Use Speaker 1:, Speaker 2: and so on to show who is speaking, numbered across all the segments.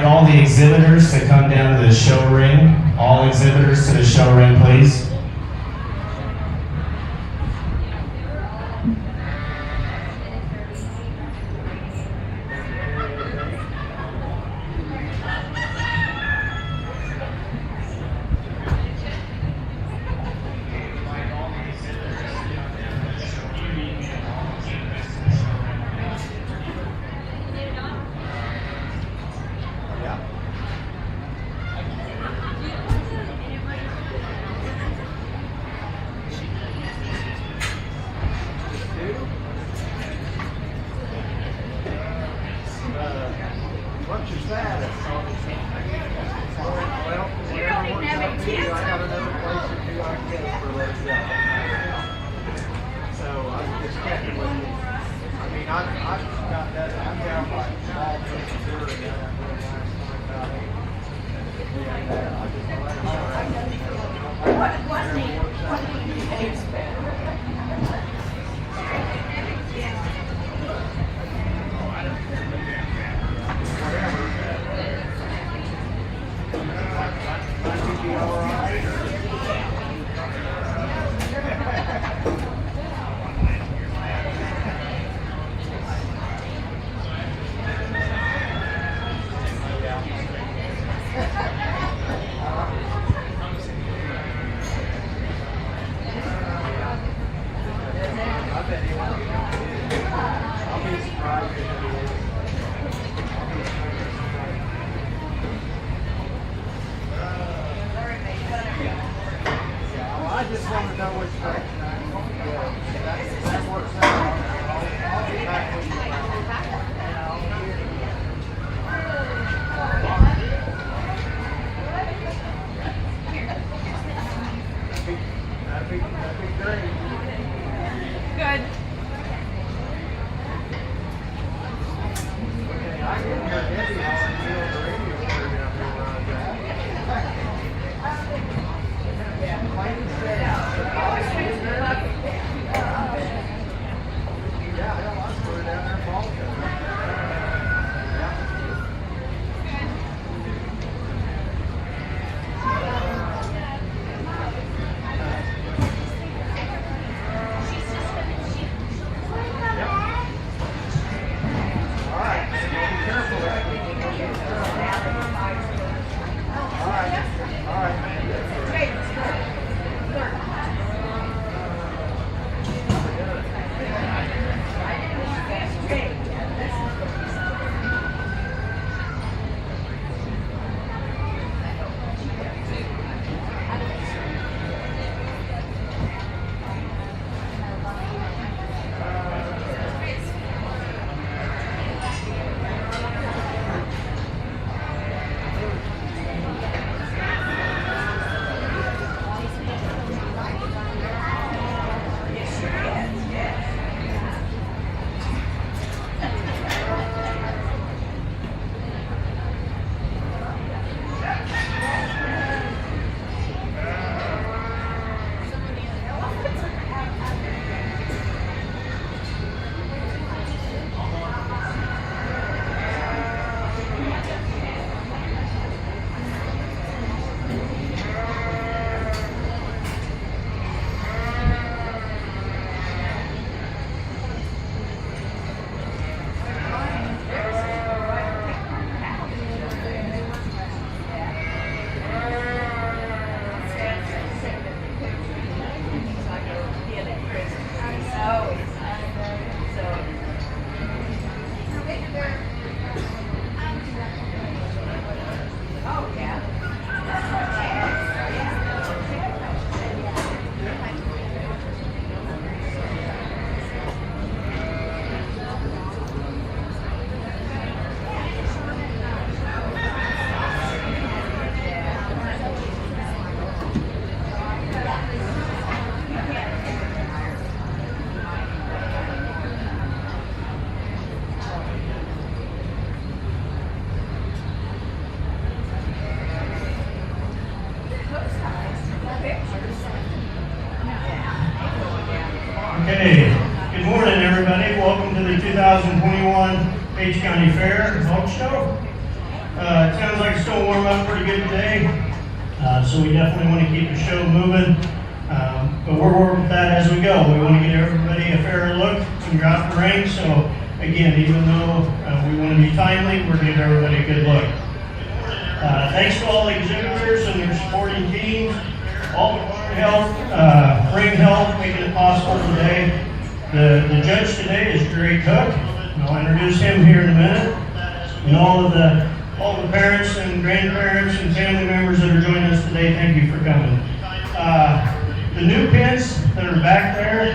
Speaker 1: invite all the exhibitors to come down to the show ring. All exhibitors to the show ring, please.
Speaker 2: What's your status? Well,
Speaker 3: You don't even have any kids.
Speaker 2: I got another place to do our kids for a little bit. So I'm just checking with you. I mean, I've got that. I've got like small things to do and then I'm going to ask them about it.
Speaker 3: What do you expect?
Speaker 2: I just want to know which direction I'm going to go. That works out. I'll be back with you. That'd be great.
Speaker 3: Good.
Speaker 2: Okay, I can hear Debbie on the radio program where I was at.
Speaker 4: Okay, good morning everybody. Welcome to the 2021 Page County Fair Hog Show. It sounds like it's going to warm up pretty good today, so we definitely want to keep the show moving. But we're working with that as we go. We want to get everybody a fair look when you're out the ring. So again, even though we want to be timely, we're giving everybody a good look. Thanks to all the exhibitors and their supporting teams, all the health, ring health, making it possible today. The judge today is Dre Cook, and I'll introduce him here in a minute. And all the parents and grandparents and family members that are joining us today, thank you for coming. The new pins that are back there,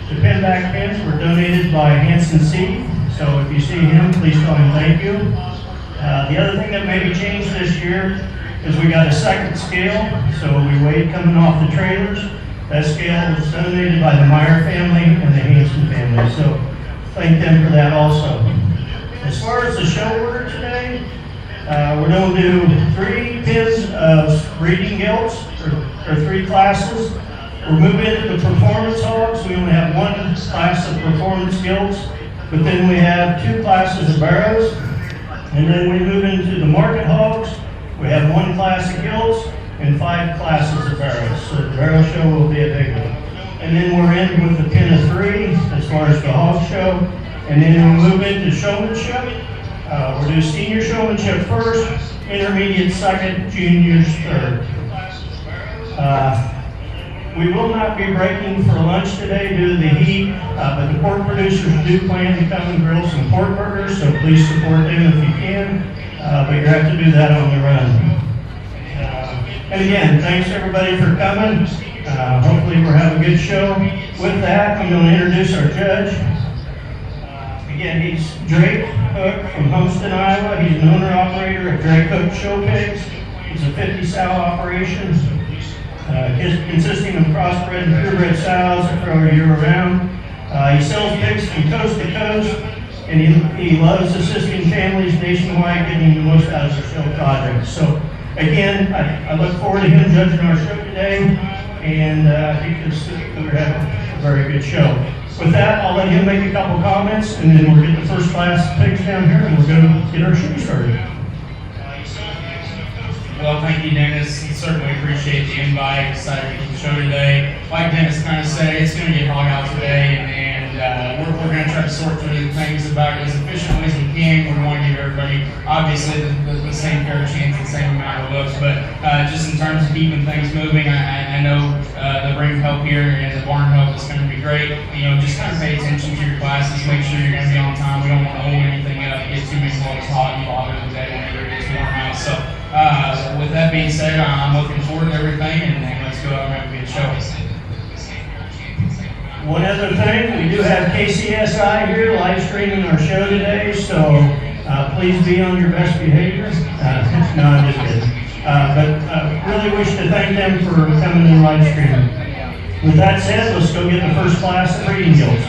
Speaker 4: the pin back pins were donated by Hanson C. So if you see him, please tell him thank you. The other thing that maybe changed this year is we got a second scale. So we weighed coming off the trailers. That scale was donated by the Meyer family and the Hanson family. So thank them for that also. As far as the show order today, we're going to do 3 pins of breeding gilts, or 3 classes. We're moving into the performance hogs. We only have 1 class of performance gilts, but then we have 2 classes of barrows. And then we move into the market hogs. We have 1 class of gilts and 5 classes of barrows. So the barrow show will be a big one. And then we're in with the pin of 3 as far as the hog show. And then we move into showmanship. We'll do senior showmanship first, intermediate second, juniors third. We will not be breaking for lunch today due to the heat, but the pork producers do plan to come and grill some pork burgers, so please support them if you can, but you have to do that on the run. And again, thanks everybody for coming. Hopefully we'll have a good show. With that, I'm going to introduce our judge. Again, he's Drake Cook from Homestead, Iowa. He's an owner-operator of Drake Cook Show Pigs. It's a 50-sow operation, consisting of crossbred and purebred sows that grow year-round. He sells pigs from coast to coast, and he loves assisting families nationwide getting the most out of their show projects. So, again, I look forward to him judging our show today, and I think we're having a very good show. With that, I'll let him make a couple comments, and then we'll get the first class of pigs down here, and we're going to get our show started.
Speaker 5: Well, thank you, Dennis. Certainly appreciate the invite. Excited to get the show today. Like Dennis kind of said, it's going to get hot out today, and we're going to try to sort through things about it as efficiently as we can. We want to give everybody, obviously, the same fair chance, the same amount of looks, but just in terms of keeping things moving, I know the ring help here and the barn help is going to be great. You know, just kind of pay attention to your classes, make sure you're going to be on time. We don't want to hold anything up, get too many loads hot and bother the day whenever it gets warm out. So, with that being said, I'm looking forward to everything, and let's go out and have a good show.
Speaker 4: One other thing, we do have KCSI here live streaming our show today, so please be on your best behavior. No, I'm just kidding. But really wish to thank them for coming and live streaming. With that said, let's go get the first class of breeding gilts.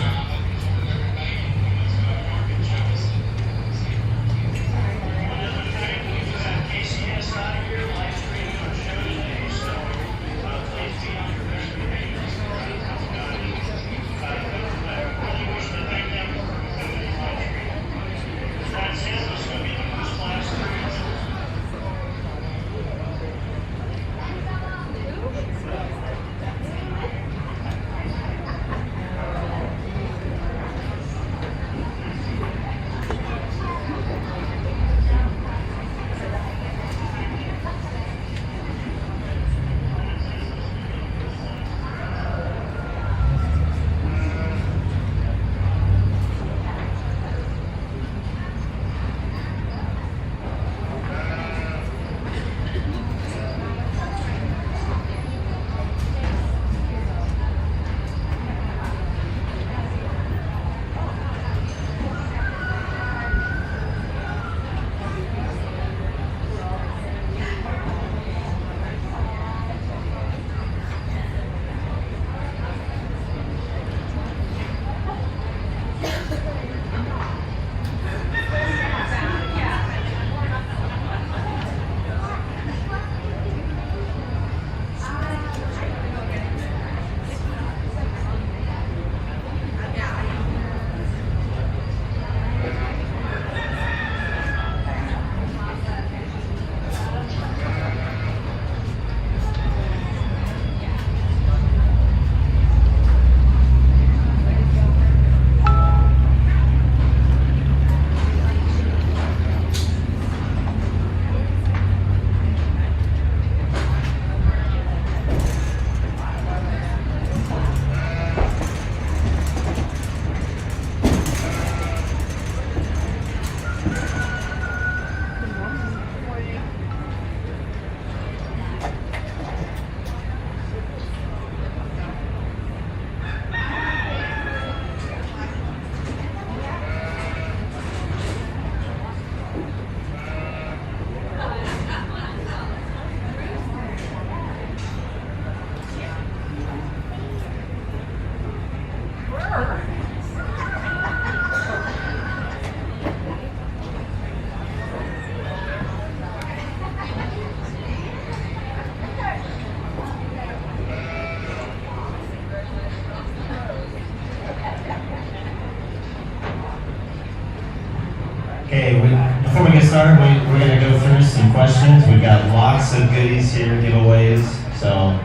Speaker 1: started, we're going to go through some questions. We've got lots of goodies here, giveaways. So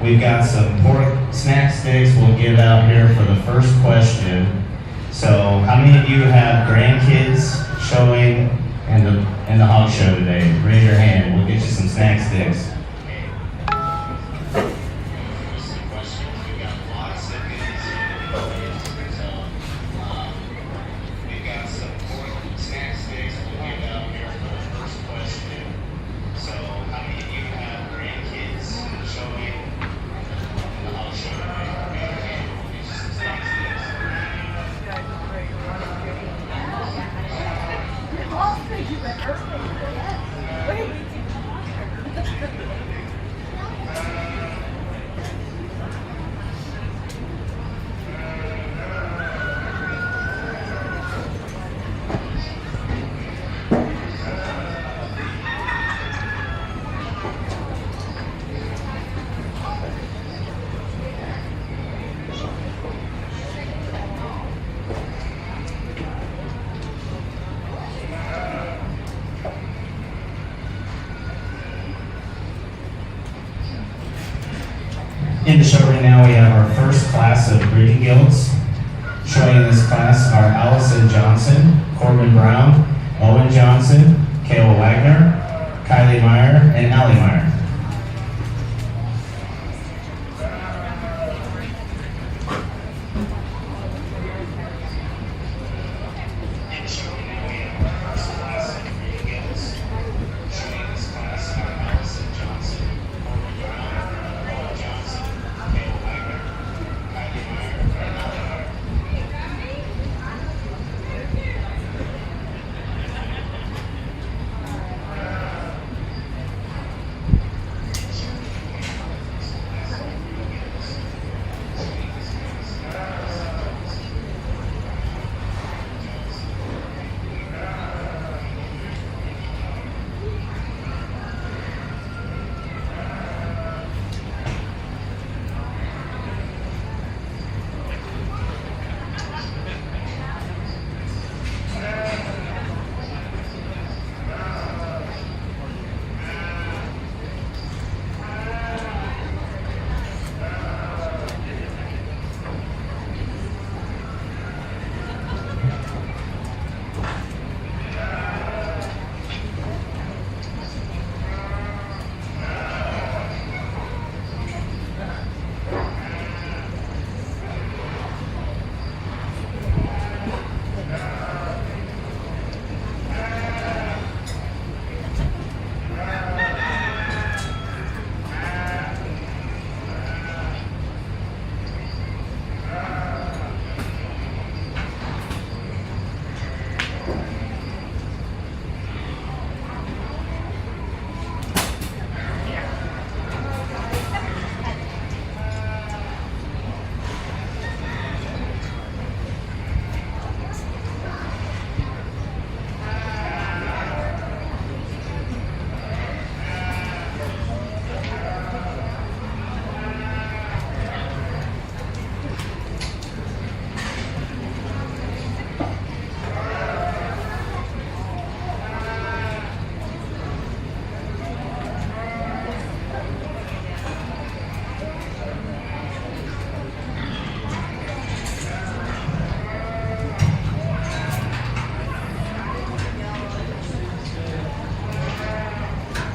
Speaker 1: we've got some pork snack sticks we'll give out here for the first question. So how many of you have grandkids showing in the hog show today? Raise your hand. We'll get you some snack sticks. In the show right now, we have our first class of breeding guilds. Showing in this class are Allison Johnson, Corbin Brown, Owen Johnson, Kayla Wagner, Kylie Meyer, and Allie Meyer.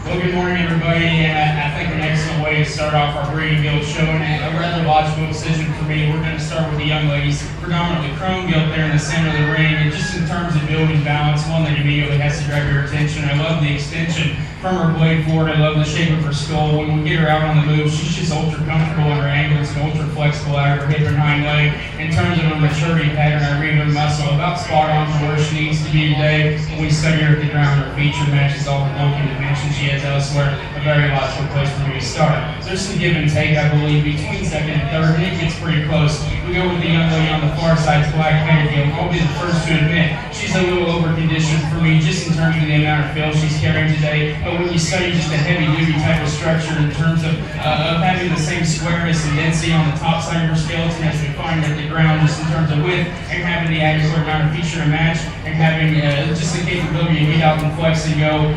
Speaker 5: Well, good morning, everybody. I think an excellent way to start off our breeding guild show, and a rather logical decision for me. We're going to start with the young ladies, predominantly chrome gilt there in the center of the ring. And just in terms of building balance, one that immediately has to grab your attention. I love the extension from her blade forward. I love the shape of her skull. When we get her out on the move, she's just ultra comfortable in her angles and ultra flexible out of her hip and hind leg. In terms of her maturity pattern, I read her muscle about spot on for where she needs to be today. When we study her at the ground, her feature matches all the bulky dimensions she has elsewhere. A very logical place for me to start. There's some give and take, I believe, between second and third, and it gets pretty close. We go with the young lady on the far side's black-headed gilt. I'll be the first to admit she's a little over-conditioned for me just in terms of the amount of fill she's carrying today. But when you study just a heavy-duty type of structure in terms of having the same squareness and density on the top side of her skeleton as we find at the ground, just in terms of width, and having the adequate amount of feature and match, and having just the capability to get out and flex and go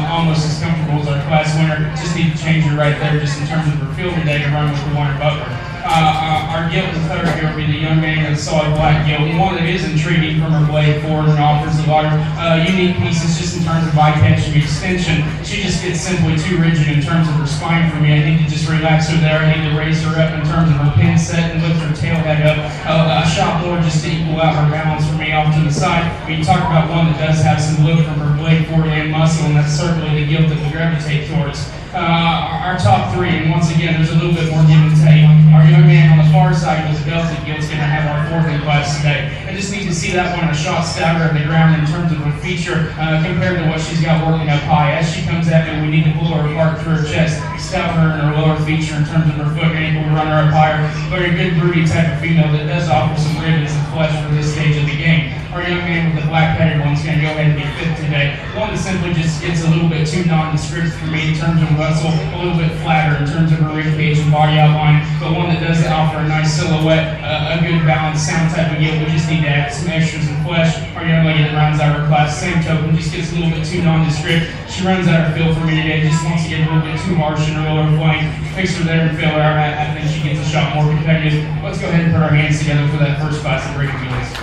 Speaker 5: almost as comfortable as our class winner. Just need to change her right there just in terms of her feel today to run with the Warner Butler. Our gilt and third here will be the young man in the solid black gilt, and one that is intriguing from her blade forward and offers a lot of unique pieces just in terms of eye catch and extension. She just gets simply too rigid in terms of her spine for me. I need to just relax her there. I need to raise her up in terms of her pin set and lift her tail head up a shot more just to equal out her balance for me off to the side. We talk about one that does have some lift from her blade forward and muscle, and that's certainly the gilt that we gravitate towards. Our top three, and once again, there's a little bit more give and take. Our young man on the far side with the belted gilt's going to have our fourth in class today. I just need to see that one a shot stagger at the ground in terms of her feature compared to what she's got working up high. As she comes at me, we need to pull her apart through her chest, stout her in her lower feature in terms of her foot and ankle, run her up higher. Very good broody type of female that does offer some ribbons and flesh for this stage of the game. Our young man with the black-headed one's going to go ahead and get fifth today. One that simply just gets a little bit too nondescript for me in terms of muscle, a little bit flatter in terms of her rib cage and body outline, but one that does offer a nice silhouette, a good balanced sound type of gilt. We just need to add some extras and flesh. Our young lady that rounds out her class, same token, just gets a little bit too nondescript. She runs out her feel for me today, just wants to get a little bit too harsh in her lower flank. Fix her there and fill her. I think she gets a shot more competitive. Let's go ahead and put our hands together for that first class of breaking gilts.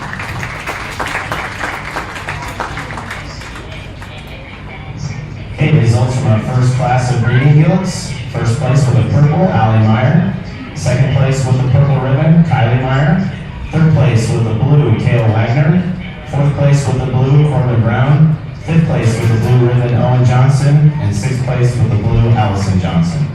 Speaker 1: Okay, results from our first class of breeding gilts. First place with the purple, Allie Meyer. Second place with the purple ribbon, Kylie Meyer. Third place with the blue, Kale Wagner. Fourth place with the blue, Corbin Brown. Fifth place with the blue ribbon, Owen Johnson. And sixth place with the blue, Allison Johnson.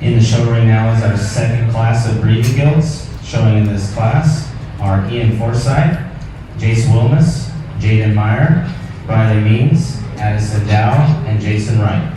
Speaker 1: In the show right now is our second class of breeding gilts. Showing in this class are Ian Forsythe, Jace Wilmus, Jaden Meyer, Riley Means, Addison Dow, and Jason Wright.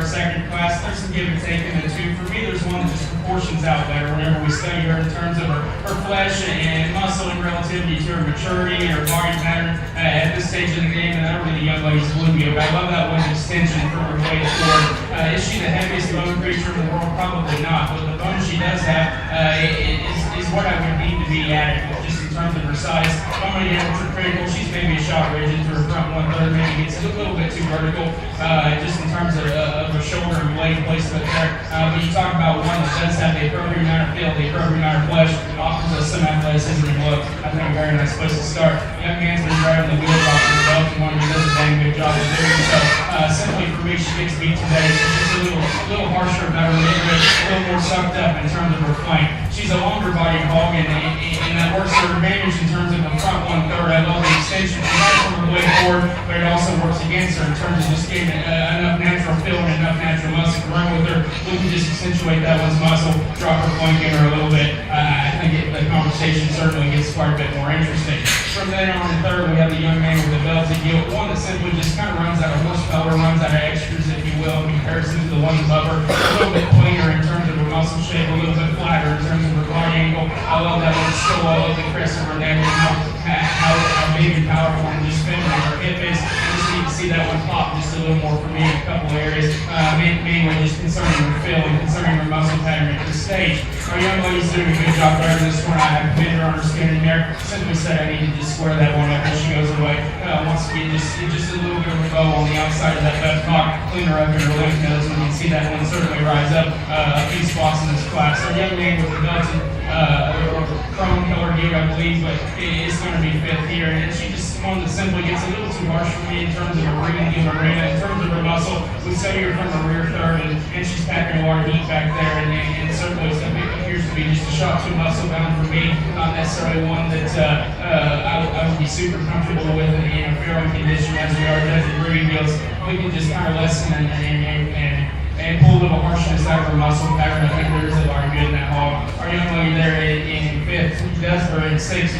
Speaker 5: second class. There's some give and take in the two. For me, there's one that just proportions out better whenever we study her in terms of her flesh and muscle and relativity to her maturity and her body pattern at this stage of the game. And that really the young lady's blew me away. I love that one's extension from her weight forward. Is she the heaviest bone creature in the world? Probably not. But the bone she does have is what I would need to be adequate, just in terms of her size. If I'm going to get ultra critical, she's maybe a shot rigid to her front 1/3, maybe gets a little bit too vertical, just in terms of her shoulder and blade placement there. But you talk about one that does have the appropriate amount of feel, the appropriate amount of flesh, offers us some athleticism and look. I think a very nice place to start. Young man's been driving the wheels off the belt and one who does a dang good job of doing so. Simply for me, she gets beat today. She's just a little harsher about her midriff, a little more sucked up in terms of her flank. She's a longer body hog, and that works to her advantage in terms of the front 1/3. I love the extension she has from her way forward, but it also works against her in terms of just getting enough natural feel and enough natural muscle to run with her. We can just accentuate that one's muscle, drop her flank in her a little bit. I think the conversation certainly gets quite a bit more interesting. From then on in third, we have the young man with the belted gilt, one that simply just kind of runs out of horsepower, runs out of extras, if you will, in comparison to the one above her. A little bit plainer in terms of her muscle shape, a little bit flatter in terms of her body angle. I love that one still all over the crest of her neck and how big and powerful and just feminine her hip is. I just need to see that one pop just a little more for me in a couple areas, mainly just concerning her feel and concerning her muscle pattern at this stage. Our young lady's doing a good job there in this one. I commend her on her skin in there. Simply said I need to just square that one up as she goes away. Once again, just a little bit of a bow on the outside of that left cock, clean her up in her lymph nodes, and you can see that one certainly rise up a few spots in this class. Our young man with the belted chrome color gear, I believe, but it's going to be fifth here, and she just one that simply gets a little too harsh for me in terms of her ring in arena, in terms of her muscle. We study her from her rear third, and she's packing a lot of heat back there, and certainly appears to be just a shot too muscle bound for me, not necessarily one that I would be super comfortable with in a fair condition as we are judging breeding deals. We can just kind of lessen and pull a little harshness out of her muscle pattern. I think there's a lot of good in that hog. Our young lady there in fifth, in sixth,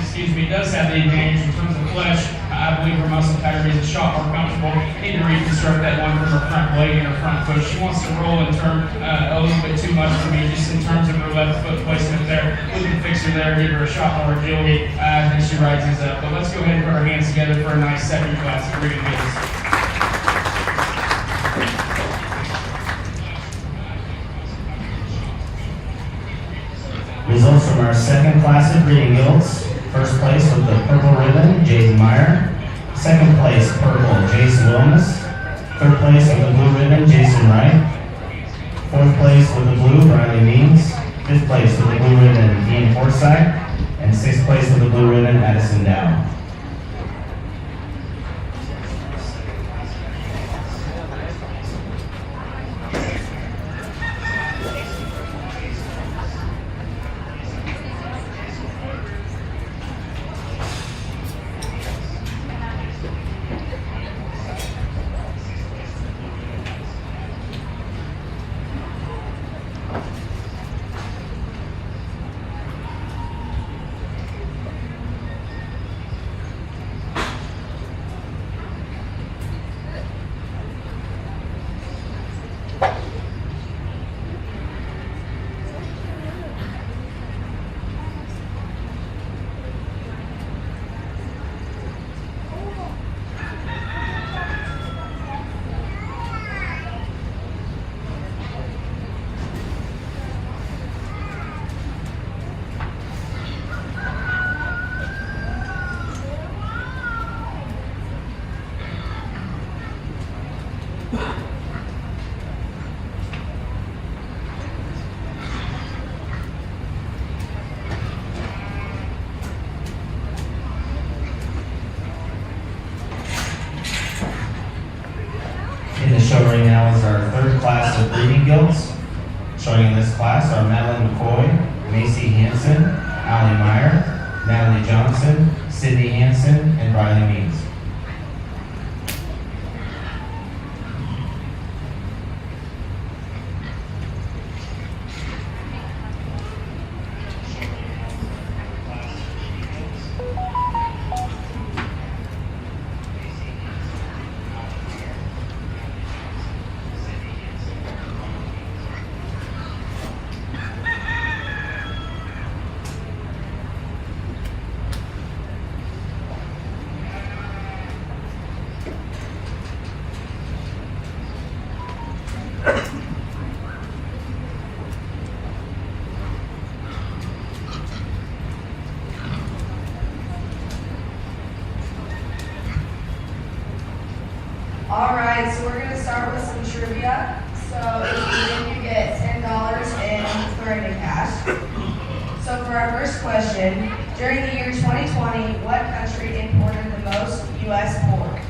Speaker 5: does have the advantage in terms of flesh. I believe her muscle pattern is a shot more comfortable. Need to reconstruct that one from her front leg and her front foot. She wants to roll in turn a little bit too much for me, just in terms of her left foot placement there. We can fix her there, give her a shot more agility. I think she rises up. But let's go ahead and put our hands together for a nice second class of breeding deals.
Speaker 1: Results from our second class of breeding guilds. First place with the purple ribbon, Jaden Meyer. Second place, purple, Jason Wilmus. Third place with the blue ribbon, Jason Wright. Fourth place with the blue, Riley Means. Fifth place with the blue ribbon, Dean Forsythe. And sixth place with the blue ribbon, Addison Dow. In the show right now is our third class of breeding guilds. Showing in this class are Madeline McCoy, Macy Hansen, Allie Meyer, Natalie Johnson, Sydney Hansen, and Riley Means.
Speaker 6: Alright, so we're gonna start with some trivia. So if you win, you get $10 in Throwing cash. So for our first question, during the year 2020, what country imported the most U.S. pork?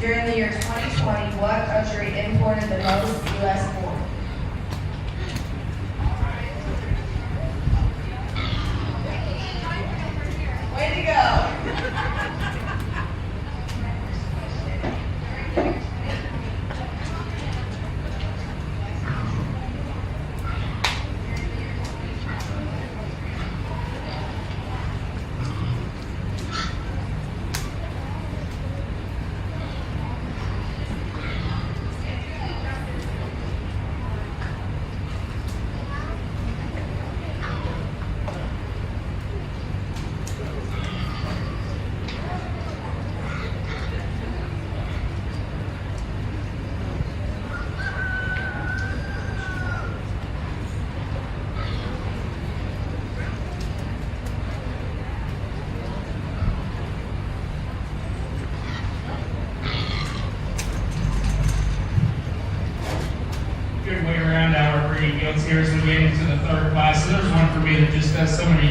Speaker 6: During the year 2020, what country imported the most U.S. pork? Way to go!
Speaker 5: Good way around our breeding yields here as we get into the third class. So there's one for me that just does so many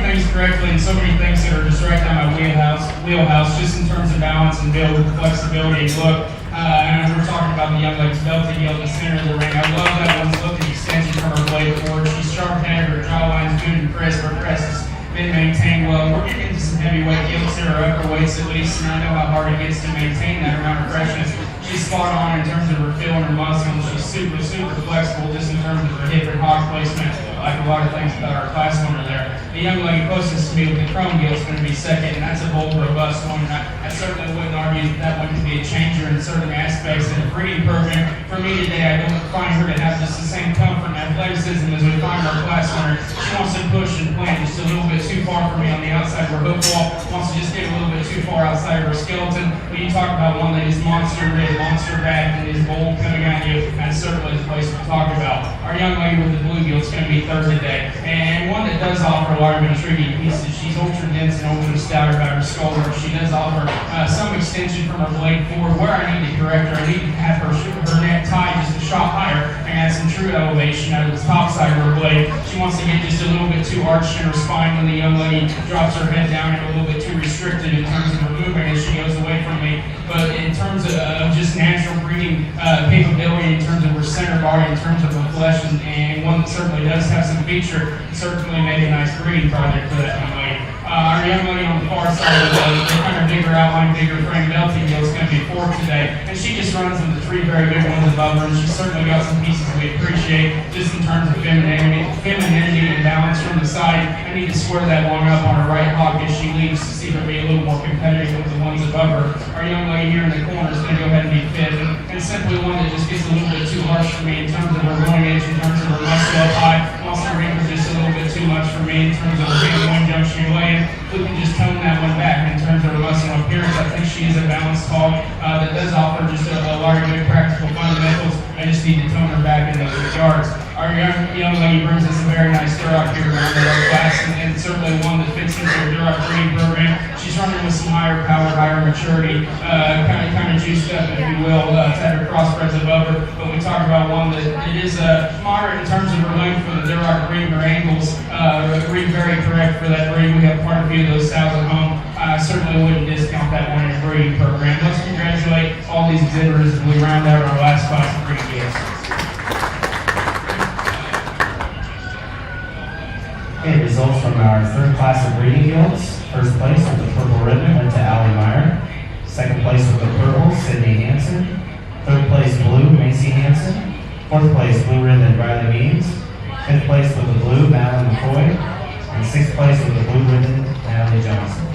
Speaker 5: things correctly and so many things that are just right down my wheelhouse, just in terms of balance and build, flexibility and look. And we're talking about the young lady's belted yield in the center of the ring. I love that one's look and extension from her blade forward. She's sharp-headed, her jawline's good and crisp, her crest has been maintained well. We're getting into some heavyweight yields here, or upper weights at least, and I know how hard it gets to maintain that amount of freshness. She's spot on in terms of her feel and her muscle, and she's super flexible just in terms of her hip and hog placement, like a lot of things about our class winner there. The young lady closest to me with the chrome gill is going to be second, and that's a bold, robust one. And I certainly wouldn't argue that one could be a changer in certain aspects in the breeding program. For me today, I don't find her to have just the same comfort and athleticism as we find our class winner. She wants to push and plant just a little bit too far for me on the outside of her hook wall, wants to just get a little bit too far outside of her skeleton. When you talk about one that is monster rig, monster back, and is bold coming at you, that's certainly the place to talk about. Our young lady with the blue gill is going to be third today, and one that does offer a lot of intriguing pieces. She's ultra dense and ultra stout about her skull work. She does offer some extension from her blade forward. Where I need to correct her, I need to have her neck tied just a shot higher and add some true elevation out of the top side of her blade. She wants to get just a little bit too arched in her spine when the young lady drops her head down, and a little bit too restricted in terms of her movement as she goes away from me. But in terms of just natural breeding capability, in terms of her center guard, in terms of her flesh, and one that certainly does have some feature, certainly made a nice breeding project for that young lady. Our young lady on the far side of the kind of bigger outline, bigger frame belting deal is going to be fourth today. And she just runs with the three very good ones above her, and she's certainly got some pieces we appreciate just in terms of femininity and balance from the side. I need to square that one up on her right hog as she leaves to see her be a little more competitive with the ones above her. Our young lady here in the corner is going to go ahead and be fifth, and simply one that just gets a little bit too harsh for me in terms of her going edge, in terms of her muscle up high, wants to wrinkle just a little bit too much for me in terms of her being one junction away. We can just tone that one back in terms of her muscle appearance. I think she is a balanced hog that does offer just a lot of good practical fundamentals. I just need to tone her back in those regards. Our young lady brings us a very nice Duroc here around the class, and certainly one that fits into the Duroc breeding program. She's running with some higher power, higher maturity, kind of juiced up, if you will, to have her crossbreds above her. But we talk about one that it is moderate in terms of her length for the Duroc breed. Her angles read very correct for that breed. We have quite a few of those sows at home. I certainly wouldn't discount that one in the breeding program. Let's congratulate all these exhibitors as we round out our last class of breeding gifts.
Speaker 1: Okay, results from our third class of breeding guilds. First place with the purple ribbon went to Allie Meyer. Second place with the purple, Sydney Hansen. Third place blue, Macy Hansen. Fourth place blue ribbon, Riley Means. Fifth place with the blue, Madeline McCoy. And sixth place with the blue ribbon, Natalie Johnson.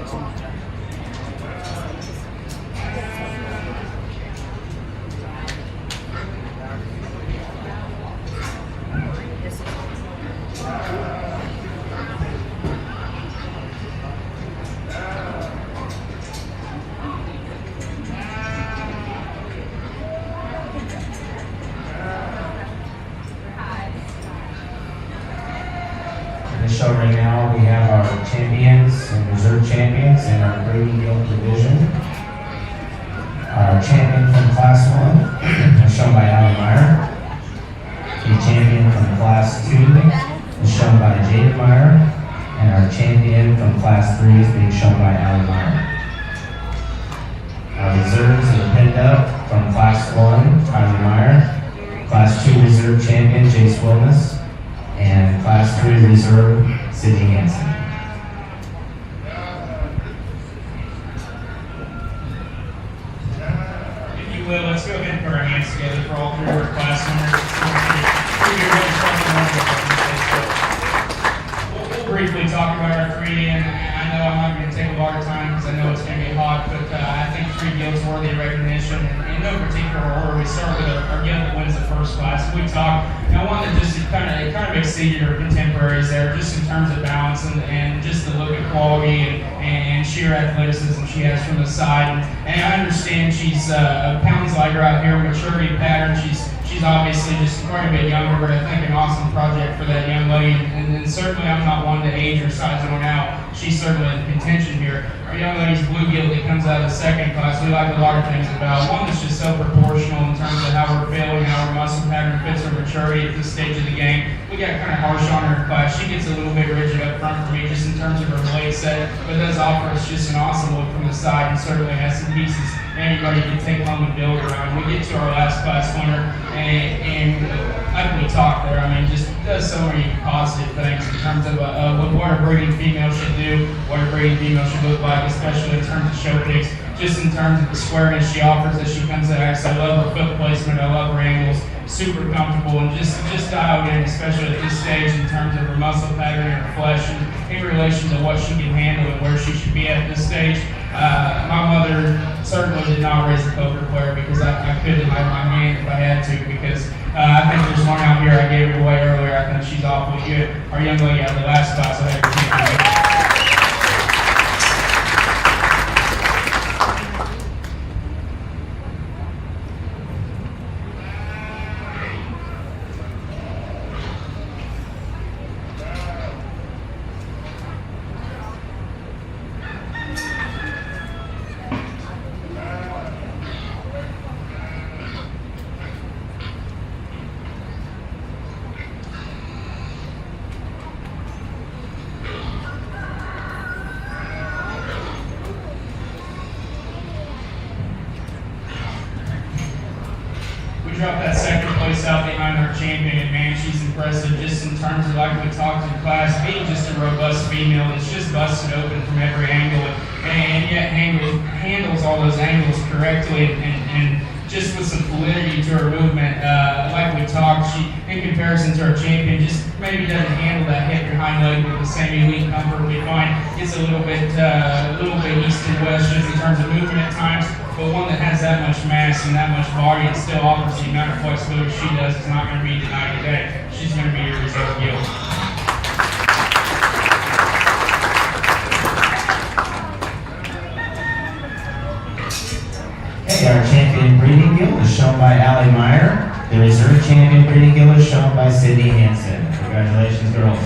Speaker 1: In the show right now, we have our champions and reserve champions in our breeding guild division. Our champion from Class 1 is shown by Alan Meyer. The champion from Class 2 is shown by Jaden Meyer. And our champion from Class 3 is being shown by Alan Meyer. Our reserves are pinned up from Class 1, Tyler Meyer. Class 2 reserve champion, Jace Wilness. And Class 3 reserve, Sydney Hansen.
Speaker 5: If you will, let's go ahead and put our hands together for all three of our class members. We'll briefly talk about our three, and I know I'm not going to take a lot of time because I know it's going to be hot, but I think three guilds worthy of recognition. And in no particular order, we start with our guild that wins the first class. We talk, and I want to just kind of exceed your contemporaries there, just in terms of balance and just the look at quality and sheer athleticism she has from the side. And I understand she's pounds lighter out here, maturity pattern. She's obviously just quite a bit younger, but I think an awesome project for that young lady. And certainly I'm not one to age or size her out. She's certainly in contention here. Our young lady's blue gilt that comes out of the second class, we like a lot of things about. One that's just so proportional in terms of how we're feeling, how our muscle pattern fits her maturity at this stage of the game. We got kind of harsh on her in class. She gets a little bit rigid up front for me just in terms of her blade set, but does offer us just an awesome look from the side and certainly has some pieces anybody can take home and build around. We get to our last class winner, and like we talked there, I mean, just does so many positive things in terms of what a breeding female should do, what a breeding female should look like, especially in terms of show picks, just in terms of the squareness she offers as she comes to X. I love her foot placement, I love her angles, super comfortable, and just dialed in, especially at this stage in terms of her muscle pattern and her flesh, and in relation to what she can handle and where she should be at this stage. My mother certainly did not raise a poker player because I couldn't hide my hand if I had to, because I think there's one out here I gave it away earlier. I think she's awfully good. Our young lady out of the last class, I had her champion. Drop that second place out behind our champion, and man, she's impressive just in terms of, like we talked in class, being just a robust female that's just busted open from every angle and yet handles all those angles correctly and just with some validity to her movement. Like we talked, she, in comparison to our champion, just maybe doesn't handle that hip behind leg with the same elite comfort we find. It's a little bit east and west just in terms of movement at times. But one that has that much mass and that much body and still offers the amount of flexibility she does is not going to be denied today. She's going to be your reserve guild.
Speaker 1: Okay, our champion breeding guild is shown by Allie Meyer. The reserve champion breeding guild is shown by Sydney Hansen. Congratulations, girls.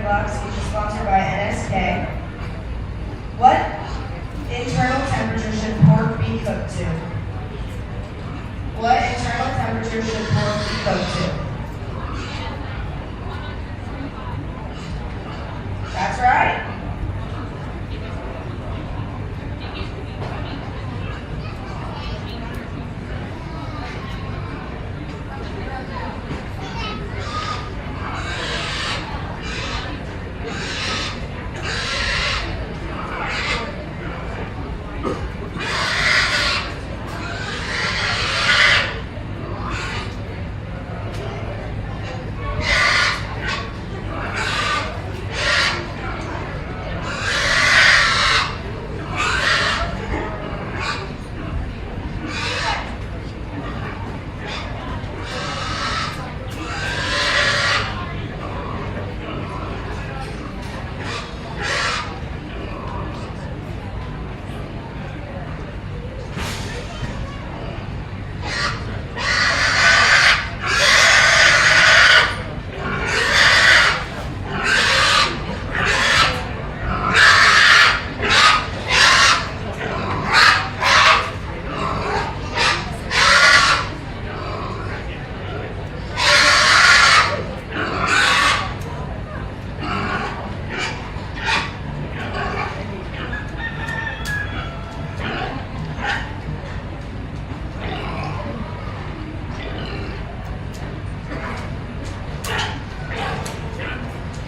Speaker 6: $10, which is sponsored by NSK. What internal temperature should pork be cooked to? What internal temperature should pork be cooked to? That's right.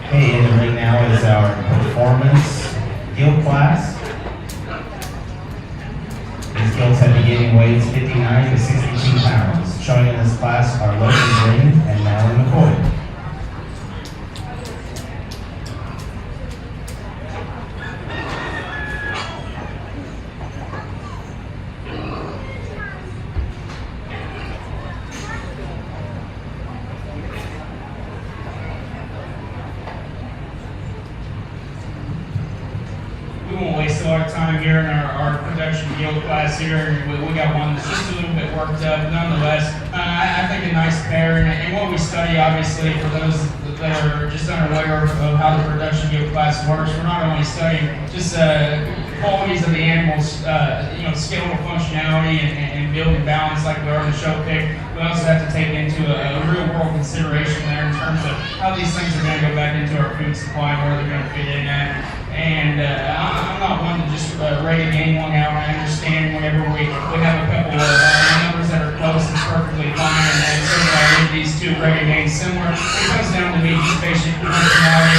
Speaker 1: Okay, in the ring now is our performance guild class. These guilds have beginning weights 59 to 62 pounds. Showing in this class are Logan Green and Malin McCoy.
Speaker 5: We won't waste a lot of time here in our production guild class here. We got one that's just a little bit worked up. Nonetheless, I think a nice pair. And what we study, obviously, for those that are just unaware of how the production guild class works, we're not only studying just qualities of the animals, skeletal functionality and build and balance like we are in the show pick. We also have to take into a real world consideration there in terms of how these things are going to go back into our food supply and where they're going to fit in at. And I'm not one to just rate a game one out. I understand whenever we have a couple of numbers that are close and perfectly fine, and so I rate these two rated games similar. It comes down to me just basic functionality.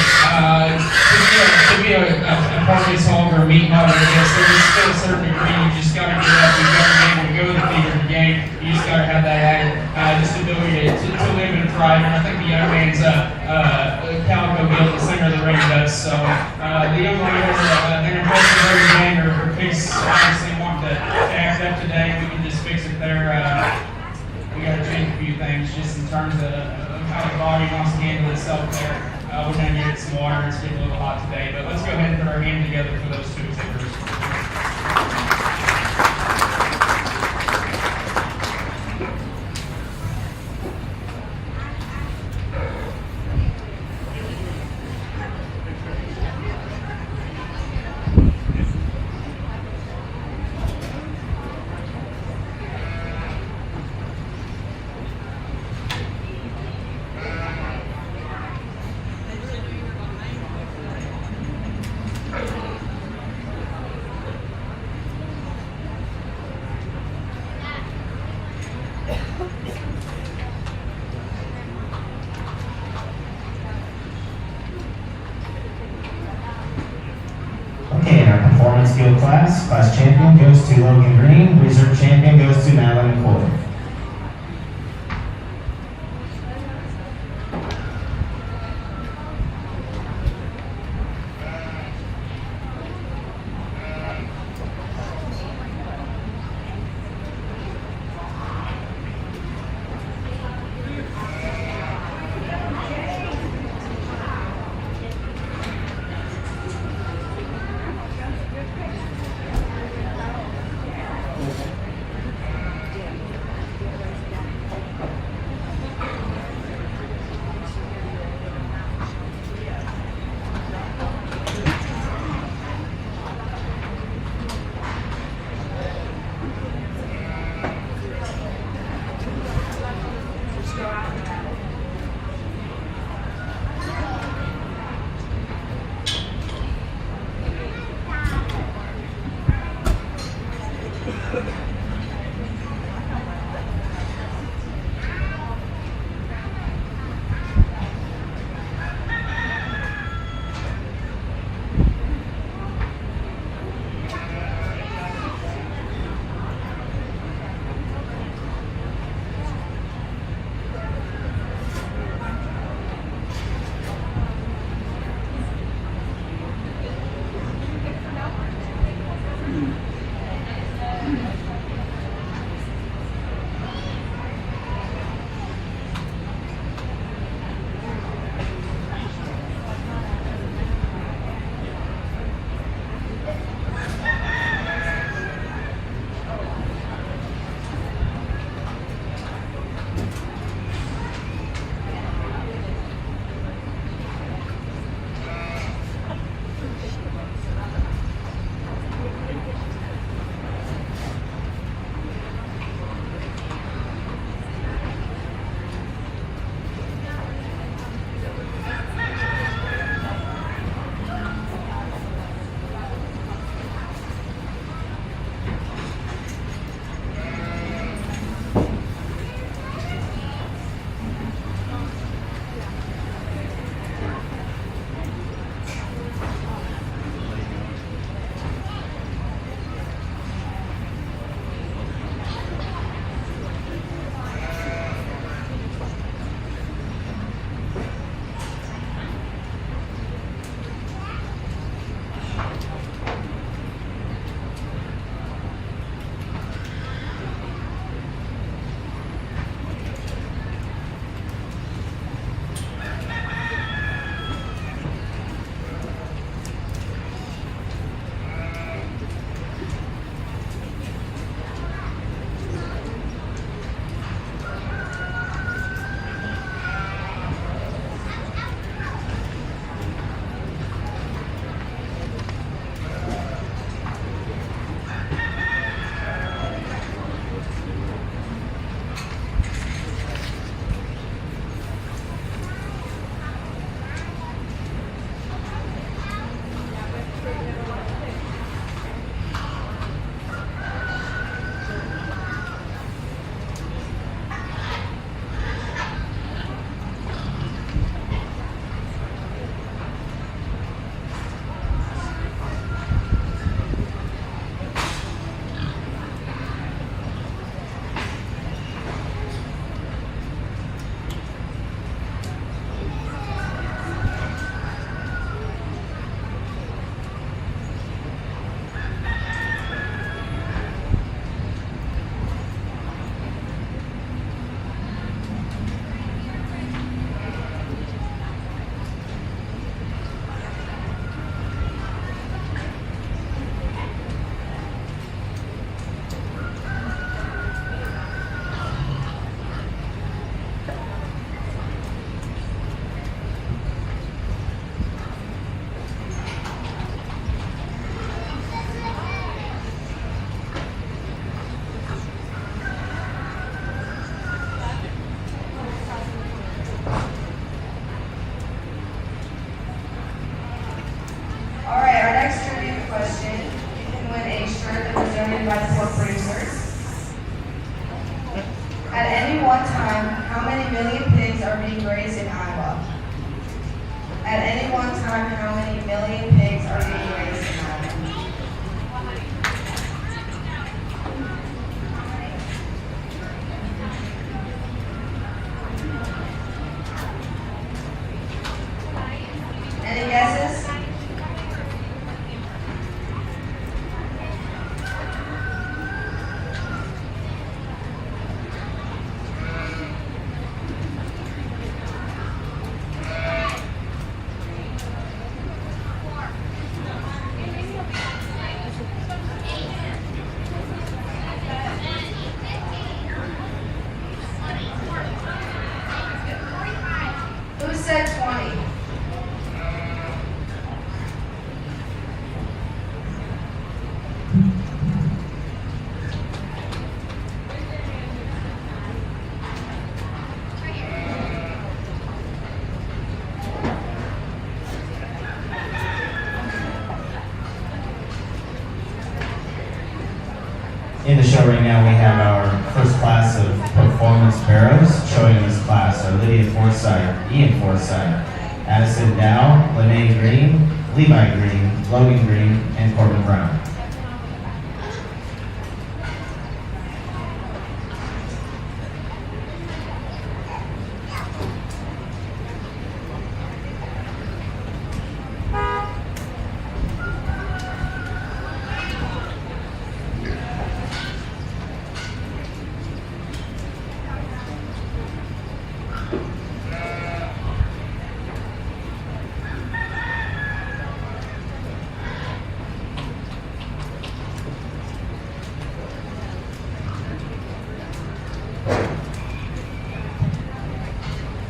Speaker 5: To be a carcass hog or a meat hog, I guess there is still a certain degree you just got to get up. You've got to be able to go to the feed of the game. You just got to have that added just ability to live and thrive. And I think the young man's Calico Guild, the center of the ring, does. So the young lady has an impressive rated game. Her picks obviously want to act up today. We can just fix it there. We got to change a few things just in terms of how the body wants to handle itself there. We're going to get some water. It's getting a little hot today. But let's go ahead and put our hand together for those two tickers.
Speaker 1: Okay, in our performance guild class champion goes to Logan Green, reserve champion goes to Malin McCoy.
Speaker 6: next trivia question, you can win a shirt that was donated by the pork producers. At any one time, how many million pigs are being raised in Iowa? At any one time, how many million pigs are being raised in Iowa? Any guesses? Who said 20?
Speaker 1: In the show right now, we have our first class of performance barrows. Showing in this class are Lydia Forsythe, Ian Forsythe, Addison Dow, Lene Green, Levi Green, Logan Green, and Corbin Brown.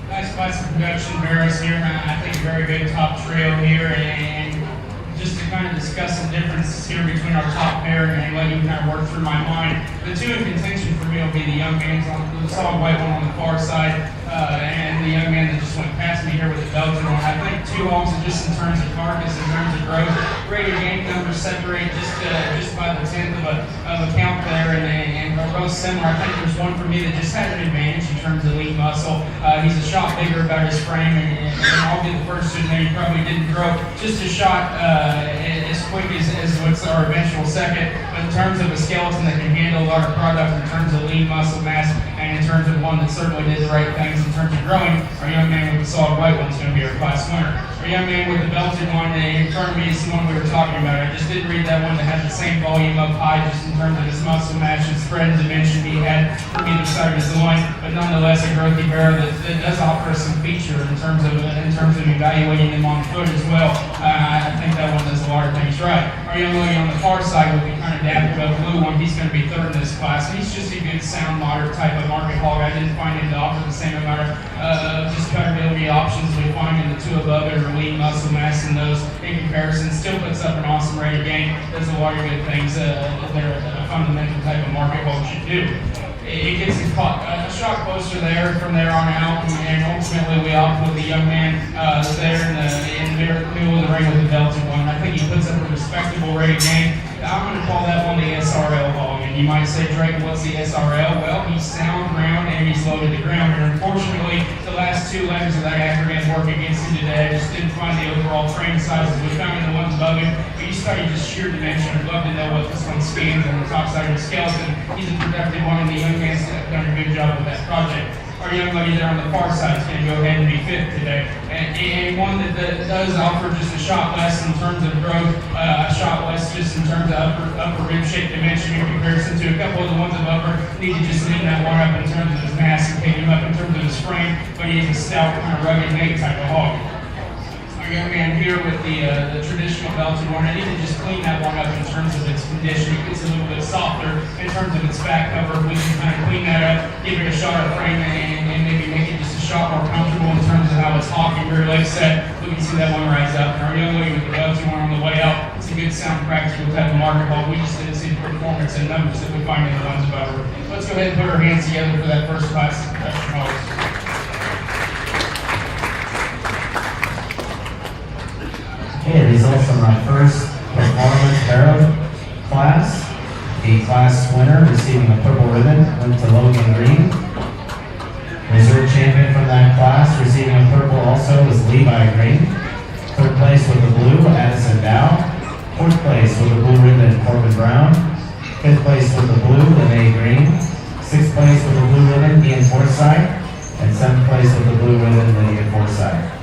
Speaker 5: Nice class of production barrows here. I think a very good top trio here, and just to kind of discuss some differences here between our top pair and let you kind of work through my mind. The two in contention for me will be the young man's on the solid white one on the far side, and the young man that just went past me here with the Belgian one. I think two homes just in terms of carcass, in terms of growth, rate of game numbers separate just by the tenth of a count there, and are both similar. I think there's one for me that just has an advantage in terms of lean muscle. He's a shot bigger about his frame, and I'll get the first two there. He probably didn't grow just a shot as quick as what's our eventual second, but in terms of a skeleton that can handle a lot of product, in terms of lean muscle mass, and in terms of one that certainly did the right things in terms of growing, our young man with the solid white one is going to be our class winner. Our young man with the belted one in front of me is the one we were talking about. I just didn't read that one that had the same volume up high just in terms of his muscle mass and spread and dimension he had from either side of his loin, but nonetheless a growthy barrow that does offer us some feature in terms of evaluating them on foot as well. I think that one does a lot of things right. Our young lady on the far side will be kind of dapped about the blue one. He's going to be third in this class, and he's just a good sound moderate type of market hog. I didn't find him to offer the same amount of just cuttability options we find in the two above it, or lean muscle mass in those in comparison. Still puts up an awesome rate of gain. Does a lot of good things that a fundamental type of market hog should do. It gets a shot closer there from there on out, and ultimately we opt with the young man there in the middle of the ring with the belted one. I think he puts up a respectable rate of gain. I'm going to call that one the SRL hog. And you might say, Drake, what's the SRL? Well, he's sound ground and he's low to the ground. And unfortunately, the last two legs of that aggregate work against him today. I just didn't find the overall frame sizes. We found the ones above him, but you study just sheer dimension. I'd love to know what this one scans on the top side of the skeleton. He's a productive one, and the young man's done a good job with that project. Our young lady there on the far side is going to go ahead and be fifth today. And one that does offer just a shot less in terms of growth, a shot less just in terms of upper rib shape dimension in comparison to a couple of the ones above her. Need to just lean that one up in terms of his mass and pick him up in terms of his frame, but he's a stout, kind of rugged mate type of hog. Our young man here with the traditional belted one, I need to just clean that one up in terms of its condition. It gets a little bit softer in terms of its back cover. We can kind of clean that up, give it a shot of frame, and maybe make it just a shot more comfortable in terms of how it's hawking, rear leg set. We can see that one rise up. And our young lady with the belted one on the way out, it's a good sound practical type of market hog. We just didn't see the performance and numbers that we find in the ones above her. Let's go ahead and put our hands together for that first class of production hogs.
Speaker 1: Okay, results from our first performance barrel class. The class winner receiving a purple ribbon went to Logan Green. Reserve champion from that class receiving a purple also was Levi Green. Third place with the blue, Addison Dow. Fourth place with the blue ribbon, Corbin Brown. Fifth place with the blue, Lene Green. Sixth place with the blue ribbon, Ian Forsythe. And seventh place with the blue ribbon, Lydia Forsythe.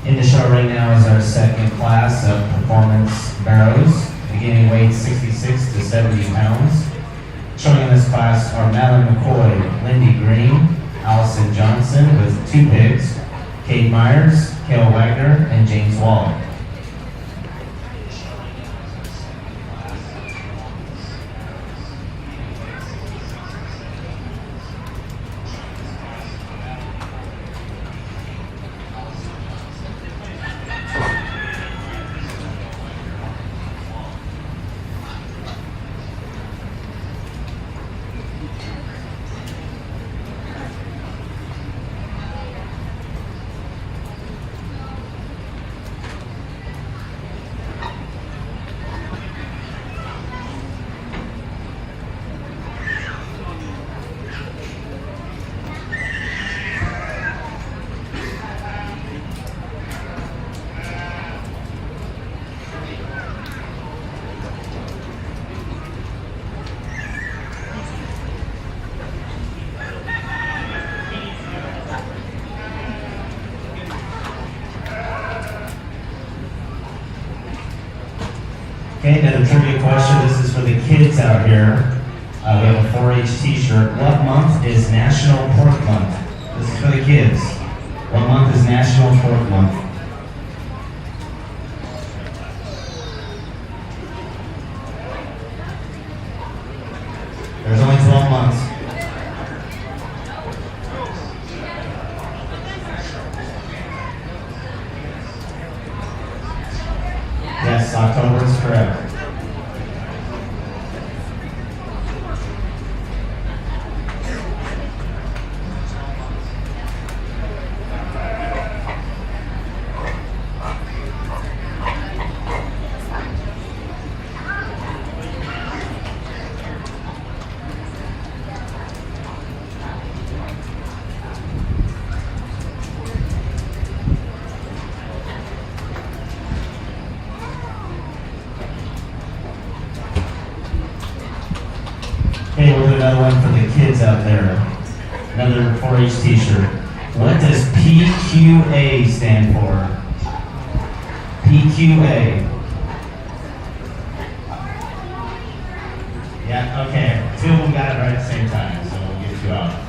Speaker 1: In the show right now is our second class of performance barrows, beginning weight 66 to 70 pounds. Showing in this class are Madeline McCoy, Lindy Green, Allison Johnson with 2 pigs, Kate Myers, Kale Wagner, and James Wall. Okay, another trivia question. This is for the kids out here. We have a 4-H t-shirt. What month is National Pork Month? This is for the kids. What month is National Pork Month? There's only 12 months. Yes, October is correct. Okay, we'll do another one for the kids out there. Another 4-H t-shirt. What does PQA stand for? PQA. Yeah, okay. 2 of them got it right at the same time, so we'll get 2 out.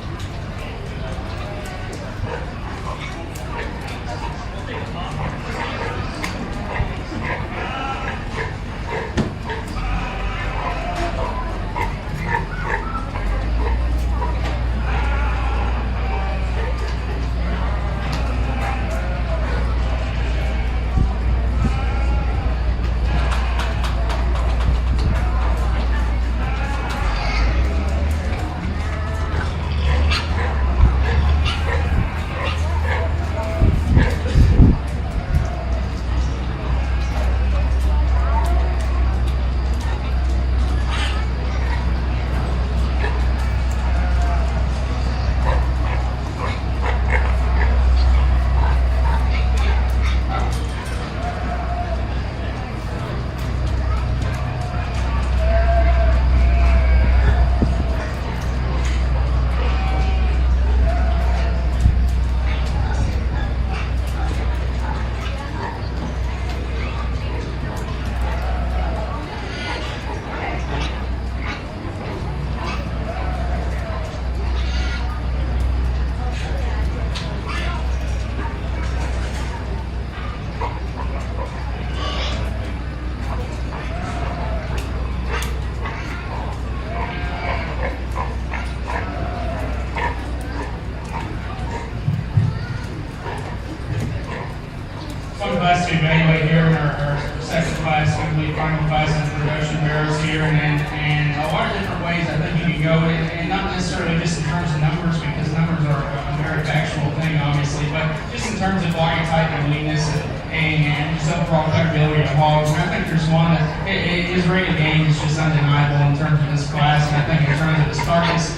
Speaker 5: relatively final class in production barrels here, and a lot of different ways I think you can go, and not necessarily just in terms of numbers, because numbers are a very factual thing, obviously, but just in terms of body type and leanness and just overall credibility of hogs. And I think there's one that his rate of gain is just undeniable in terms of this class, and I think in terms of his carcass,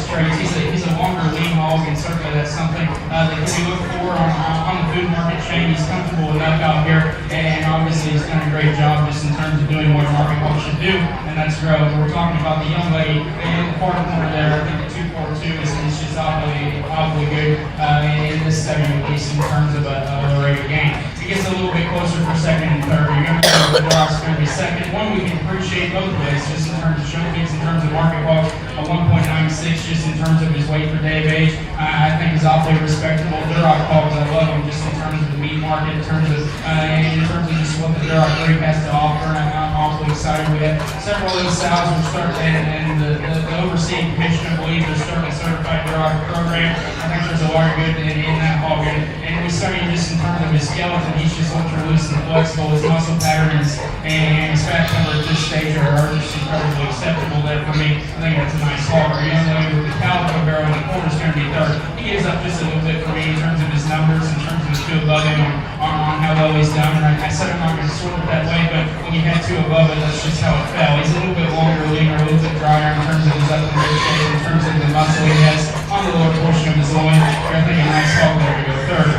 Speaker 5: traits, he's a longer lean hog, and certainly that's something that we look for on the food market chain. He's comfortable enough out here, and obviously he's done a great job just in terms of doing what a market hog should do, and that's grow. We're talking about the young lady in the far corner there. I think the 242 is just awfully good in this setting, at least in terms of a rate of gain. It gets a little bit closer for second and third. You're going to know the dog's going to be second. One we can appreciate both ways, just in terms of show pigs, in terms of market hog, a 1.96 just in terms of his weight per day of age. I think is awfully respectable. Duroc hogs, I love them just in terms of the meat market, in terms of just what the Duroc breed has to offer. And I'm awfully excited. We have several of those sows are starting, and the overseeing commission, I believe, they're starting a certified Duroc program. I think there's a lot of good in that hog. And we saw him just in terms of his skeleton, he's just ultra loose and flexible. His muscle patterns and his fat cover at this stage are just incredibly acceptable there for me. I think that's a nice hog. Our young lady with the calico barrel in the corner is going to be third. He gives up just a little bit for me in terms of his numbers, in terms of his two above him on how well he's done. And I said I'm not going to sort it that way, but when you had two above it, that's just how it fell. He's a little bit longer, leaner, a little bit drier in terms of his upper rib shape, in terms of the muscle he has on the lower portion of his loin. I think a nice hog there to go third.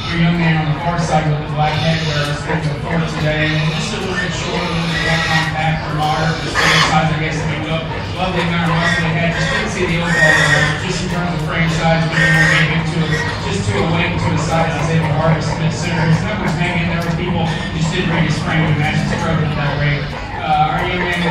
Speaker 5: Your young man on the far side with the black head there is going to go forward today, and just a little bit shorter, a little bit more compact or moderate, the same size, I guess, if you will. Love the amount of muscle they had. Just didn't see the overall there, just in terms of frame size, being able to get him to a weight, to a size that's able to harvest a bit sooner. His numbers hanging there with people, just didn't bring his frame to match his growth at that rate. Our young man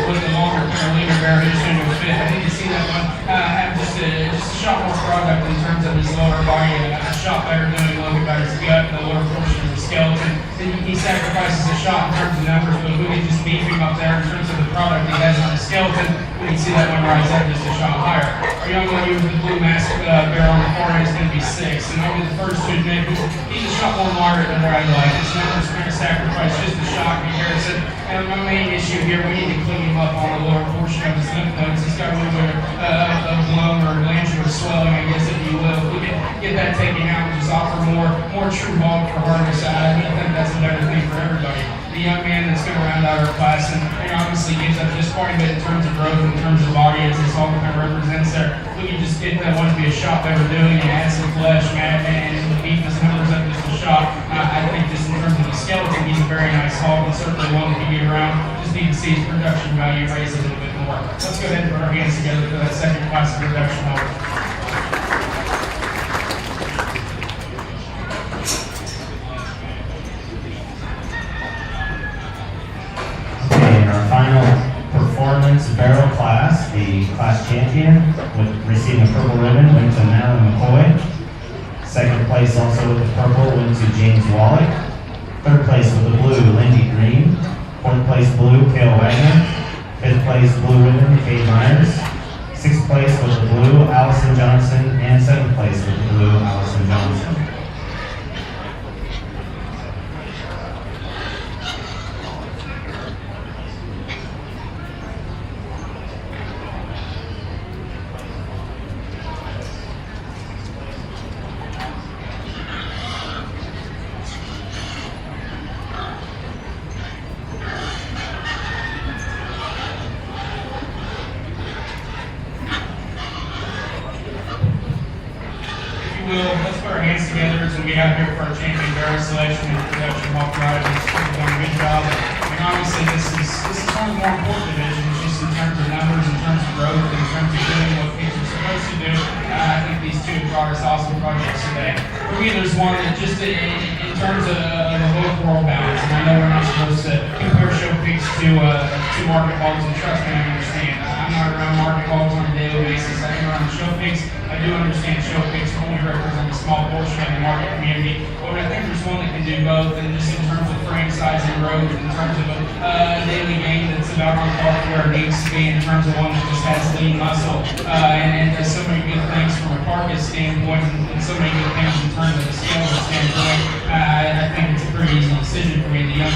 Speaker 5: with the longer kind of leaner bear who's going to fit, I think you see that one have just a shot more product in terms of his lower body, a shot better doing a little bit better his gut, the lower portion of the skeleton. Then he sacrifices a shot in terms of numbers, but we can just beef him up there in terms of the product he has on his skeleton. We can see that one rise up just a shot higher. Our young lady with the blue mask bear on the far end is going to be 6, and over the first two, he's a shot more moderate than what I like. His numbers are going to sacrifice just a shot in comparison. And my main issue here, we need to clean him up on the lower portion of his lymph nodes. He's got a little bit of lung or glandular swelling, I guess, if you will. If we can get that taken out and just offer more true hog for harvest, I think that's a better thing for everybody. The young man that's going to round out our class and obviously gives up just quite a bit in terms of growth, in terms of body, as this hog kind of represents there. We can just get that one to be a shot that we're doing and add some flesh and beef his numbers up just a shot. I think just in terms of the skeleton, he's a very nice hog and certainly one that can get around. Just need to see his production value raise a little bit more. Let's go ahead and put our hands together for that second class of production hog.
Speaker 1: Final performance barrel class, the class champion with receiving a purple ribbon went to Madeline McCoy. Second place also with the purple went to James Wallach. Third place with the blue, Lindy Green. Fourth place blue, Cale Wagner. Fifth place blue ribbon, Kate Myers. Sixth place with the blue, Allison Johnson. And seventh place with the blue, Allison Johnson.
Speaker 5: Let's put our hands together as we get out here for our champion barrel selection and production hog riders. We've done a good job. And obviously this is one of the more important divisions, just in terms of numbers, in terms of growth, in terms of doing what pigs are supposed to do. I think these two have brought us awesome projects today. For me, there's one that just in terms of the whole world balance, and I know we're not supposed to compare show pigs to market hogs, and trust me, I understand. I'm not around market hogs on a daily basis. I am around show pigs. I do understand show pigs only represent a small portion of the market community, but I think there's one that can do both, and just in terms of frame size and growth, in terms of a daily gain that's about on par with where it needs to be, in terms of one that just has lean muscle, and does so many good things from a carcass standpoint, and so many good things in terms of a skeletal standpoint. I think it's a pretty easy decision for me. The young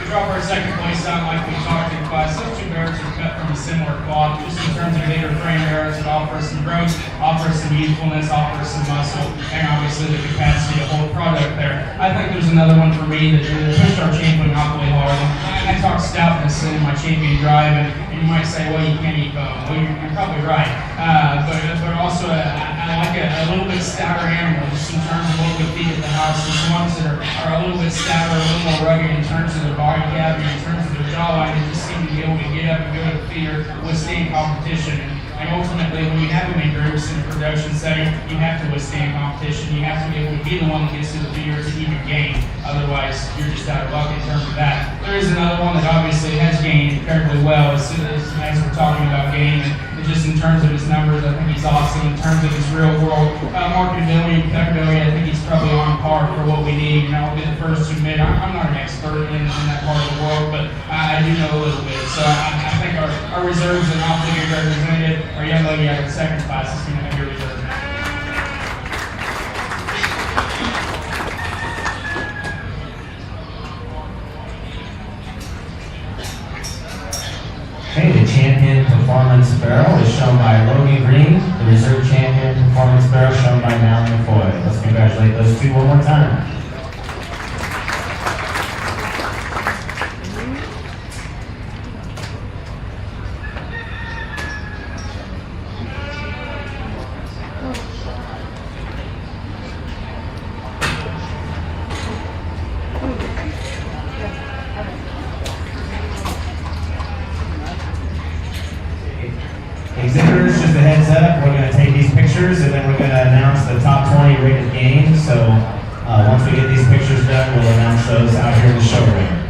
Speaker 5: We drop our second place down like we talked in class. Those two barrels are cut from a similar cloth, just in terms of bigger frame barrels that offer some growth, offer some youthfulness, offer some muscle, and obviously the capacity to hold product there. I think there's another one for me that pushed our champion awfully hard. I talk stoutness in my champion drive, and you might say, well, you can't eat bone. Well, you're probably right. But also, I like a little bit stouter animal, just in terms of what we feed at the house. There's ones that are a little bit stouter, a little more rugged in terms of their body cavity, in terms of their jawline. They just seem to be able to get up and go to the feeder, withstand competition. And ultimately, when you have them in groups in a production setting, you have to withstand competition. You have to be able to be the one that gets to the feeder to even gain. Otherwise, you're just out of luck in terms of that. There is another one that obviously has gained incredibly well as we're talking about gain. And just in terms of his numbers, I think he's awesome. In terms of his real world marketability and peckability, I think he's probably on par for what we need. You know, I'll be the first to admit I'm not an expert in that part of the world, but I do know a little bit. So I think our reserves are not fully represented. Our young lady out of the second class is going to have your reserve now.
Speaker 1: Okay, the champion performance barrel is shown by Logan Green. The reserve champion performance barrel shown by Malin McCoy. Let's congratulate those two one more time. Exhibitors, just a heads up, we're going to take these pictures and then we're going to announce the top 20 rated games. So once we get these pictures done, we'll announce those out here in the showroom.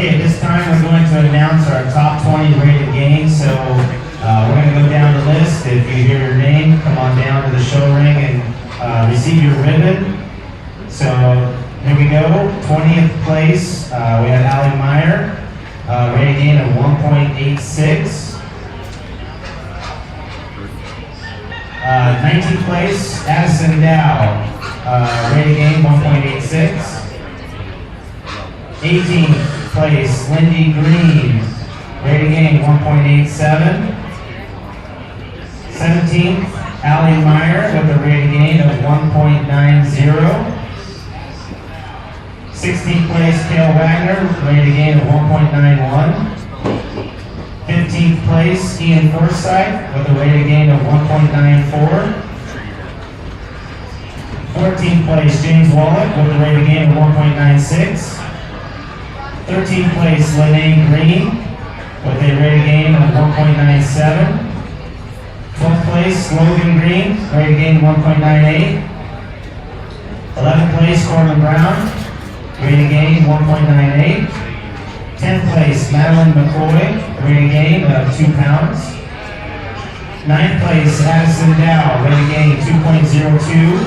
Speaker 1: Okay, at this time we're going to announce our top 20 rated games. So we're going to go down the list. If you hear your name, come on down to the show ring and receive your ribbon. So here we go. 20th place, we have Allie Meyer, rated gain of 1.86. 19th place, Addison Dow, rated gain 1.86. 18th place, Lindy Green, rated gain 1.87. 17th, Allie Meyer with a rated gain of 1.90. 16th place, Cale Wagner, rated gain of 1.91. 15th place, Ian Forsythe with a rated gain of 1.94. 14th place, James Wallach with a rated gain of 1.96. 13th place, Lene Green with a rated gain of 1.97. 12th place, Logan Green, rated gain of 1.98. 11th place, Corbin Brown, rated gain 1.98. 10th place, Madeline McCoy, rated gain of 2 pounds. 9th place, Addison Dow, rated gain 2.02.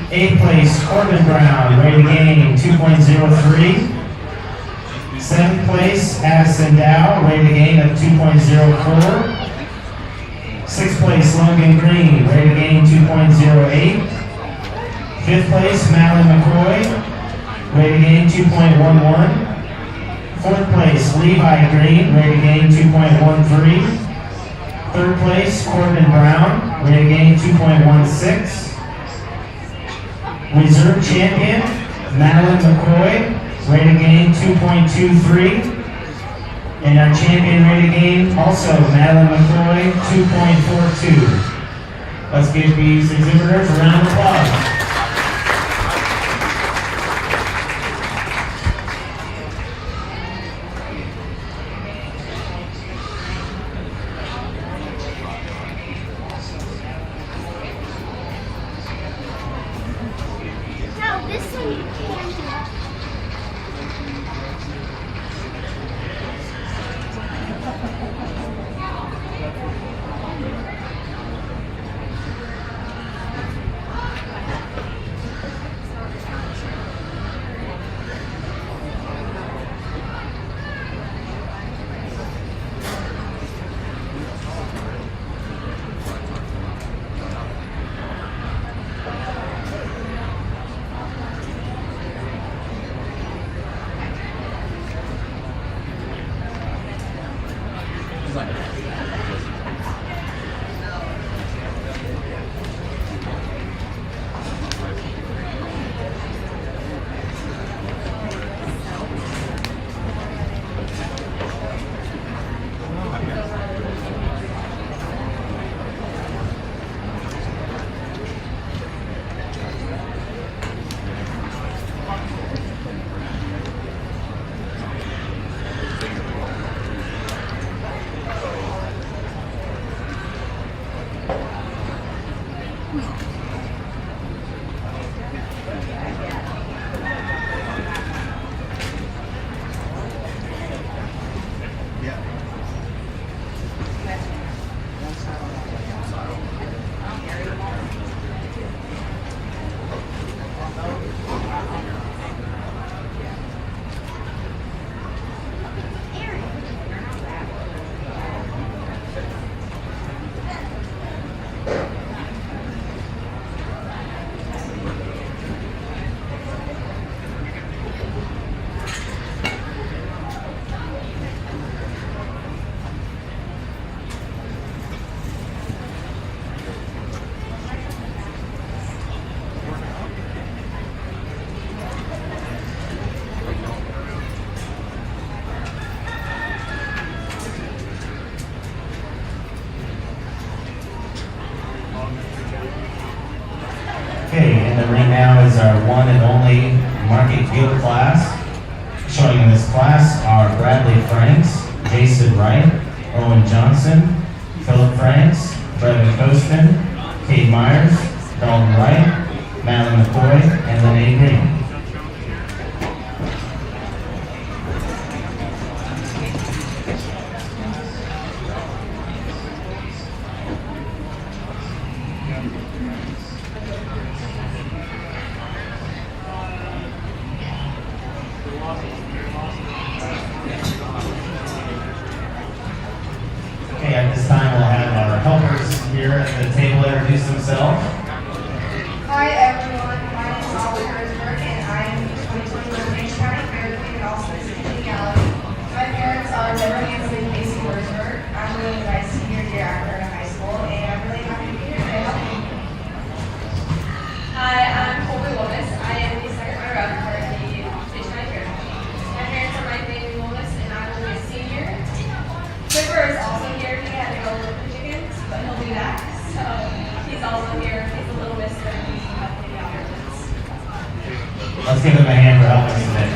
Speaker 1: 8th place, Corbin Brown, rated gain 2.03. 7th place, Addison Dow, rated gain of 2.04. 6th place, Logan Green, rated gain 2.08. 5th place, Madeline McCoy, rated gain 2.11. 4th place, Levi Green, rated gain 2.13. 3rd place, Corbin Brown, rated gain 2.16. Reserve champion, Madeline McCoy, rated gain 2.23. And our champion rated gain, also Madeline McCoy, 2.42. Let's give these exhibitors a round of applause.
Speaker 3: No, this one you can't do.
Speaker 1: Okay, in the ring now is our one and only Market Guild class. Showing in this class are Bradley Franks, Jason Wright, Owen Johnson, Philip Franks, Brevin Coaston, Kate Myers, Dalton Wright, Madeline McCoy, and Lene Green. Okay, at this time we'll have our helpers here at the table introduce themselves.
Speaker 6: Hi everyone, my name is Oliver Herzberg and I am the 2021 Page County Fair Queen and also Miss Gallery. My parents are Deborah Hanson and Casey Herzberg. I'm really my senior year after in high school and I'm really happy to be here today helping you.
Speaker 7: Hi, I'm Colby Willis. I am the second runner-up for the Page County Fair. My parents are Mike and Willis and I will be a senior. Trevor is also here. He had to go look for chickens, but he'll be back. So he's also here. He's a little mister and he's helping me out here with this.
Speaker 1: Let's give them a hand for helping us today.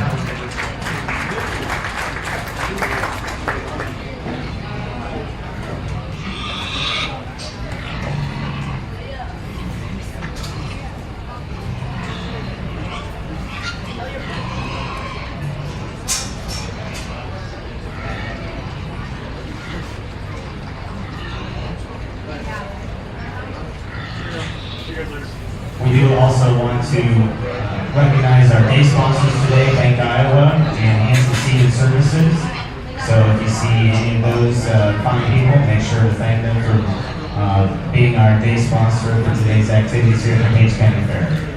Speaker 1: We do also want to recognize our day sponsors today, Bank Iowa and Hanson Seated Services. So if you see any of those fine people, make sure to thank them for being our day sponsor for today's activities here at the Page County Fair.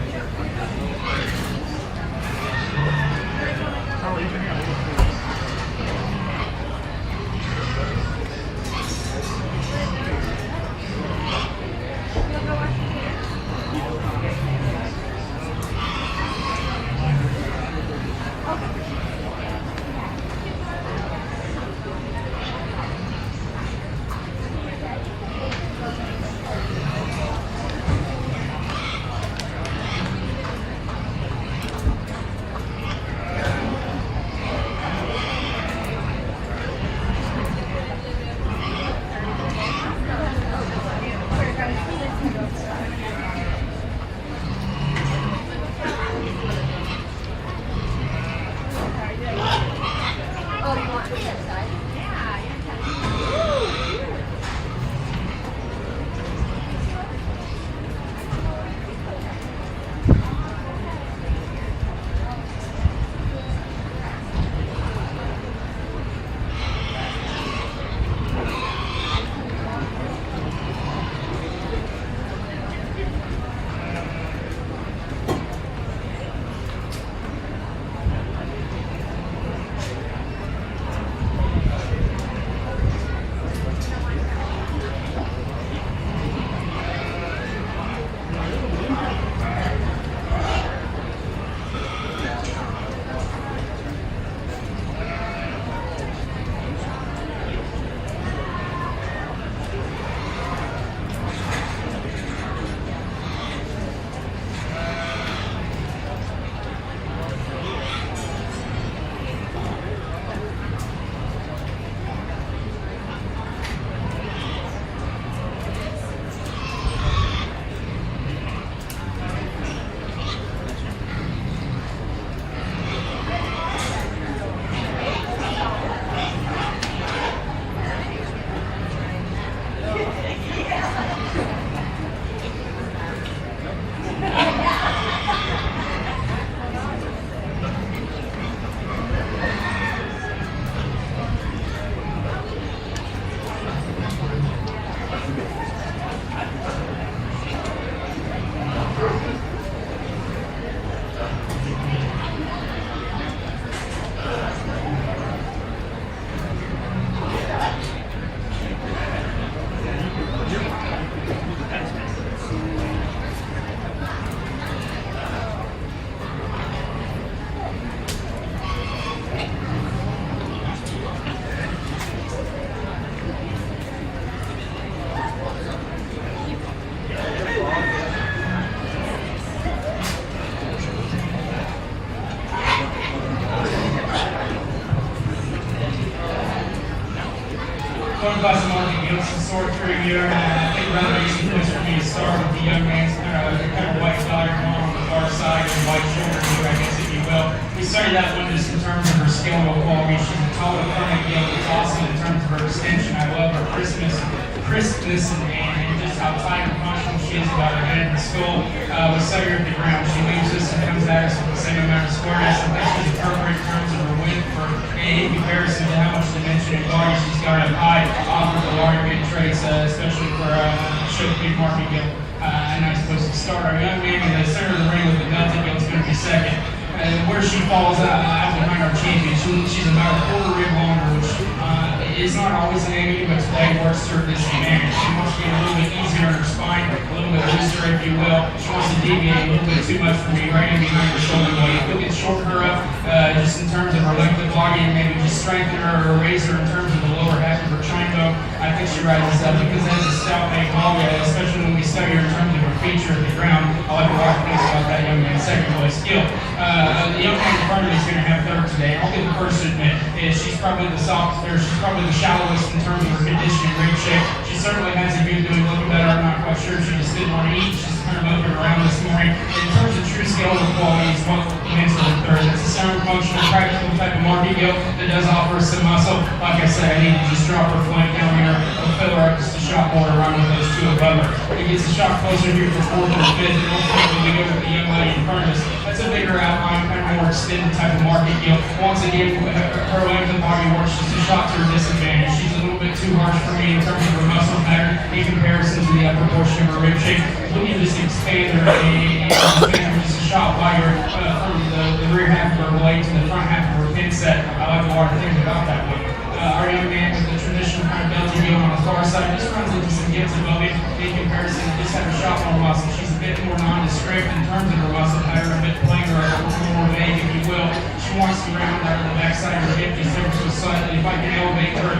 Speaker 5: Going by some market yields and sort through here, I think rather easy place for me to start with the young man's kind of white daughter on the far side and white shoulder here, I guess if you will. We started that one just in terms of her skeletal quality. She's a tall permanent yield. It's awesome in terms of her extension. I love her crispness and just how tight and functional she she is about her head in the skull. We set her at the ground. She leaves us and comes at us with the same amount of squareness. I think she's appropriate in terms of her width for in comparison to how much dimension and body she's got up high. Offers a lot of good traits, especially for show big market gill. A nice place to start. Our young man in the center of the ring with the belted gill is going to be second. Where she falls out behind our champion, she's about a quarter rib longer, which is not always an enemy, but today works to her disadvantage. She wants to get a little bit easier on her spine, a little bit looser, if you will. She wants to deviate a little bit too much from me, right in behind her shoulder blade. If we can shorten her up, just in terms of her length of body, and maybe just strengthen her or raise her in terms of the lower half of her chin bone, I think she rises up because that is a stout big hog, especially when we study her in terms of her feature at the ground. I like a lot of things about that young man's second place skill. The young man in front of me is going to have third today. I'll be the first to admit is she's probably the softest, or she's probably the shallowest in terms of her condition and ring shape. She certainly has a good doing looking better. I'm not quite sure if she just didn't want to eat. She's kind of moving around this morning. In terms of true skeletal qualities, what wins for the third? It's a sound, functional, practical type of market gill that does offer some muscle. Like I said, I need to just drop her flank down here or fill her up just a shot more to run with those two above her. It gets a shot closer here for fourth or fifth, and ultimately we go with the young lady in front of us. That's a bigger outline, kind of more extended type of market gill. Once again, her length of body works just a shot to her disadvantage. She's a little bit too harsh for me in terms of her muscle pattern in comparison to the upper portion of her rib shape. We can just expand her and expand her just a shot wider from the rear half of her blade to the front half of her pin set. I like a lot of things about that one. Our young man with the traditional kind of belted gill on the far side just runs into some gets above it in comparison to just have a shot more muscle. She's a bit more nondescript in terms of her muscle pattern, a bit plainer, a little more vague, if you will. She wants to round out the backside of her hip just ever so slightly. If I can elevate her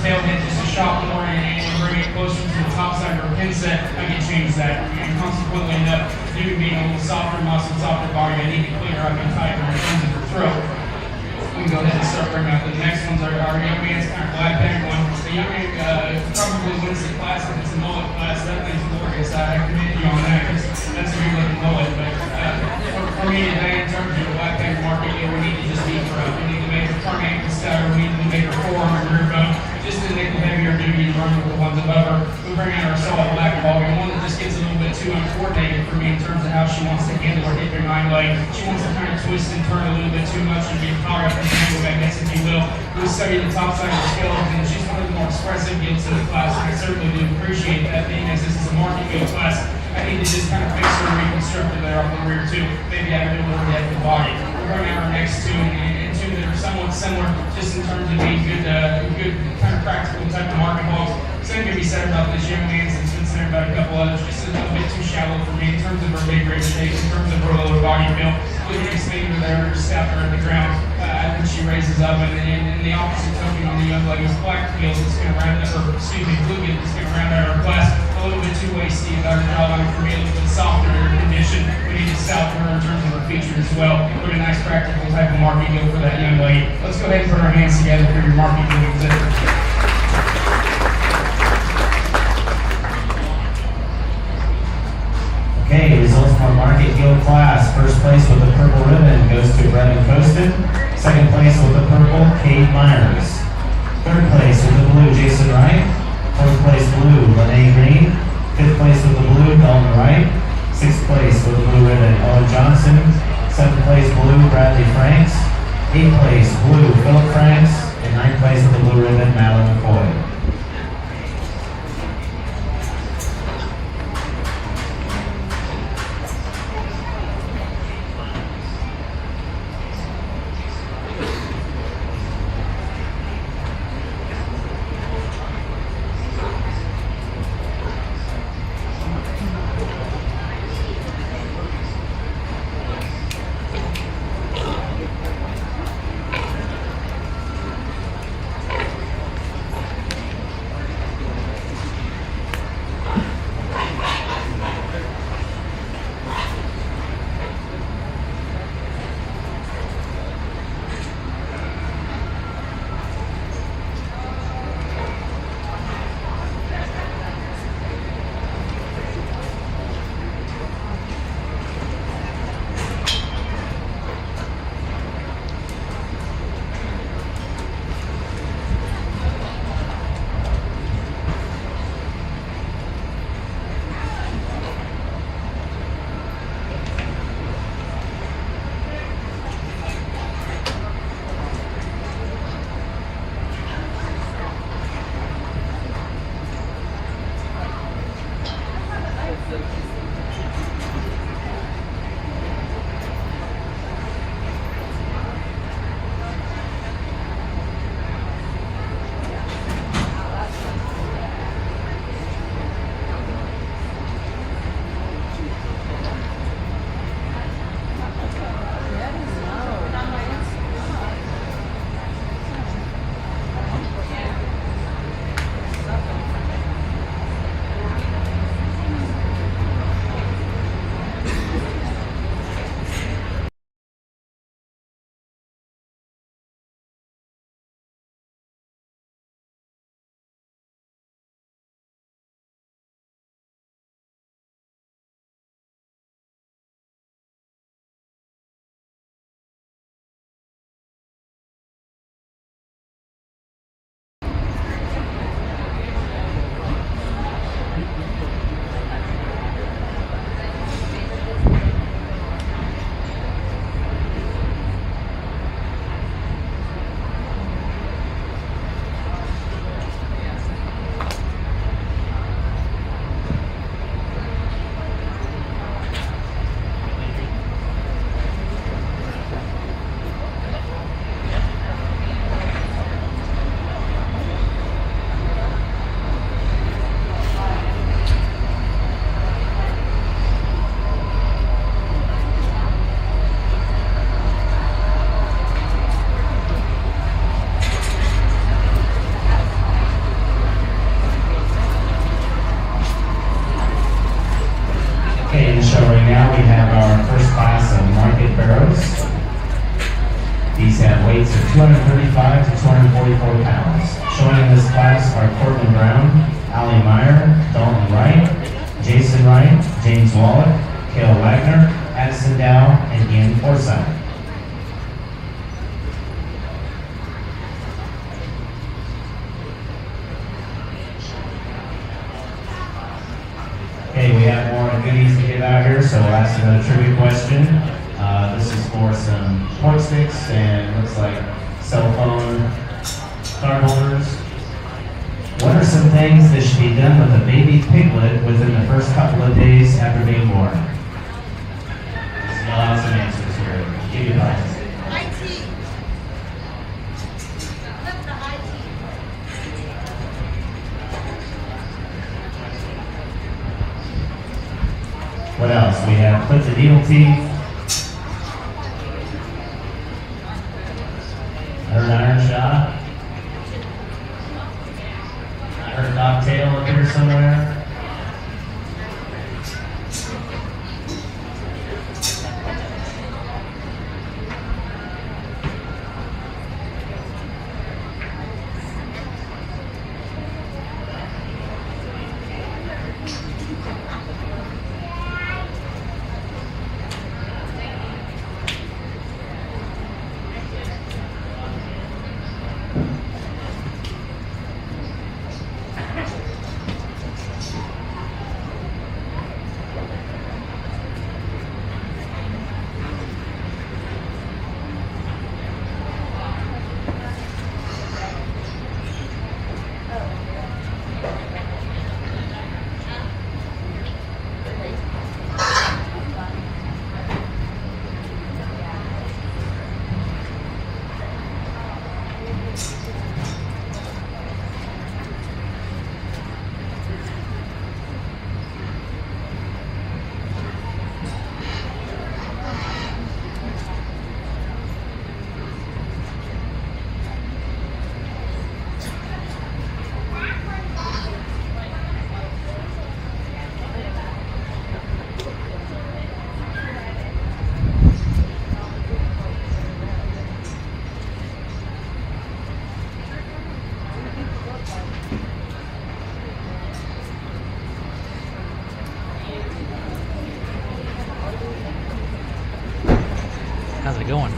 Speaker 5: tail head just a shot more and bring it closer to the top side of her pin set, I can change that. And consequently enough, due to being a little softer muscle, softer body, I need to clean her up and tighten her in terms of her throat. We can go ahead and start bringing out the next ones. Our young man's kind of black bag one. The young man probably wins the class if it's a mullet class. That thing's glorious. I commend you on that because that's a good looking mullet. But for me today, in terms of the black bag market, we need to just beat her up. We need to make her front ankle stouter. We need to make her forearm and rear bone just a nickel heavier duty to run with the ones above her. We bring out our solid black ball and one that just gets a little bit too uncoordinated for me in terms of how she wants to handle her hip and hind leg. She wants to kind of twist and turn a little bit too much and get caught up in the angle, I guess, if you will. We study the top side of the skeleton, and she's one of the more expressive gills in the class, and I certainly do appreciate that, being as this is a market gill class. I need to just kind of fix her and reconstruct her there off the rear too. Maybe add a little more depth of body. We're going out our next two, and two that are somewhat similar, just in terms of being good kind of practical type of market balls. Same can be said about this young man, since been said about a couple others, just a little bit too shallow for me in terms of her big rib shape, in terms of her lower body build. We can expand her there, just stop her at the ground. I think she raises up, and the opposite token on the young lady's black gills is going to round out, or excuse me, blue gills is going to round out our class. A little bit too wasty about her jawline for me, a little bit softer in her condition. We need to south her in terms of her features as well. Put a nice practical type of market gill for that young lady. Let's go ahead and put our hands together for your market gill exhibit.
Speaker 1: Okay, results from our market gill class. First place with the purple ribbon goes to Brendan Costin. Second place with the purple, Cade Myers. Third place with the blue, Jason Wright. Fourth place blue, Lene Green. Fifth place with the blue, Dalton Wright. Sixth place with the blue ribbon, Owen Johnson. Seventh place blue, Bradley Franks. Eighth place blue, Philip Franks. And ninth place with the blue ribbon, Madeline McCoy. right now we have our first class of market barrows. These have weights of 235 to 244 pounds. Showing in this class are Courtland Brown, Allie Meyer, Dalton Wright, Jason Wright, James Wallach, Cale Wagner, Addison Dow, and Ian Forsyth. Okay, we have more goodies to give out here, so we'll ask another trivia question. This is for some pork sticks and looks like cell phone card holders. What are some things that should be done with a baby piglet within the first couple of days after being born? Let's yell out some answers here. Give you prizes. What else? We have clip the needle teeth. I heard iron shot. I heard cocktail up here somewhere.
Speaker 8: How's it going?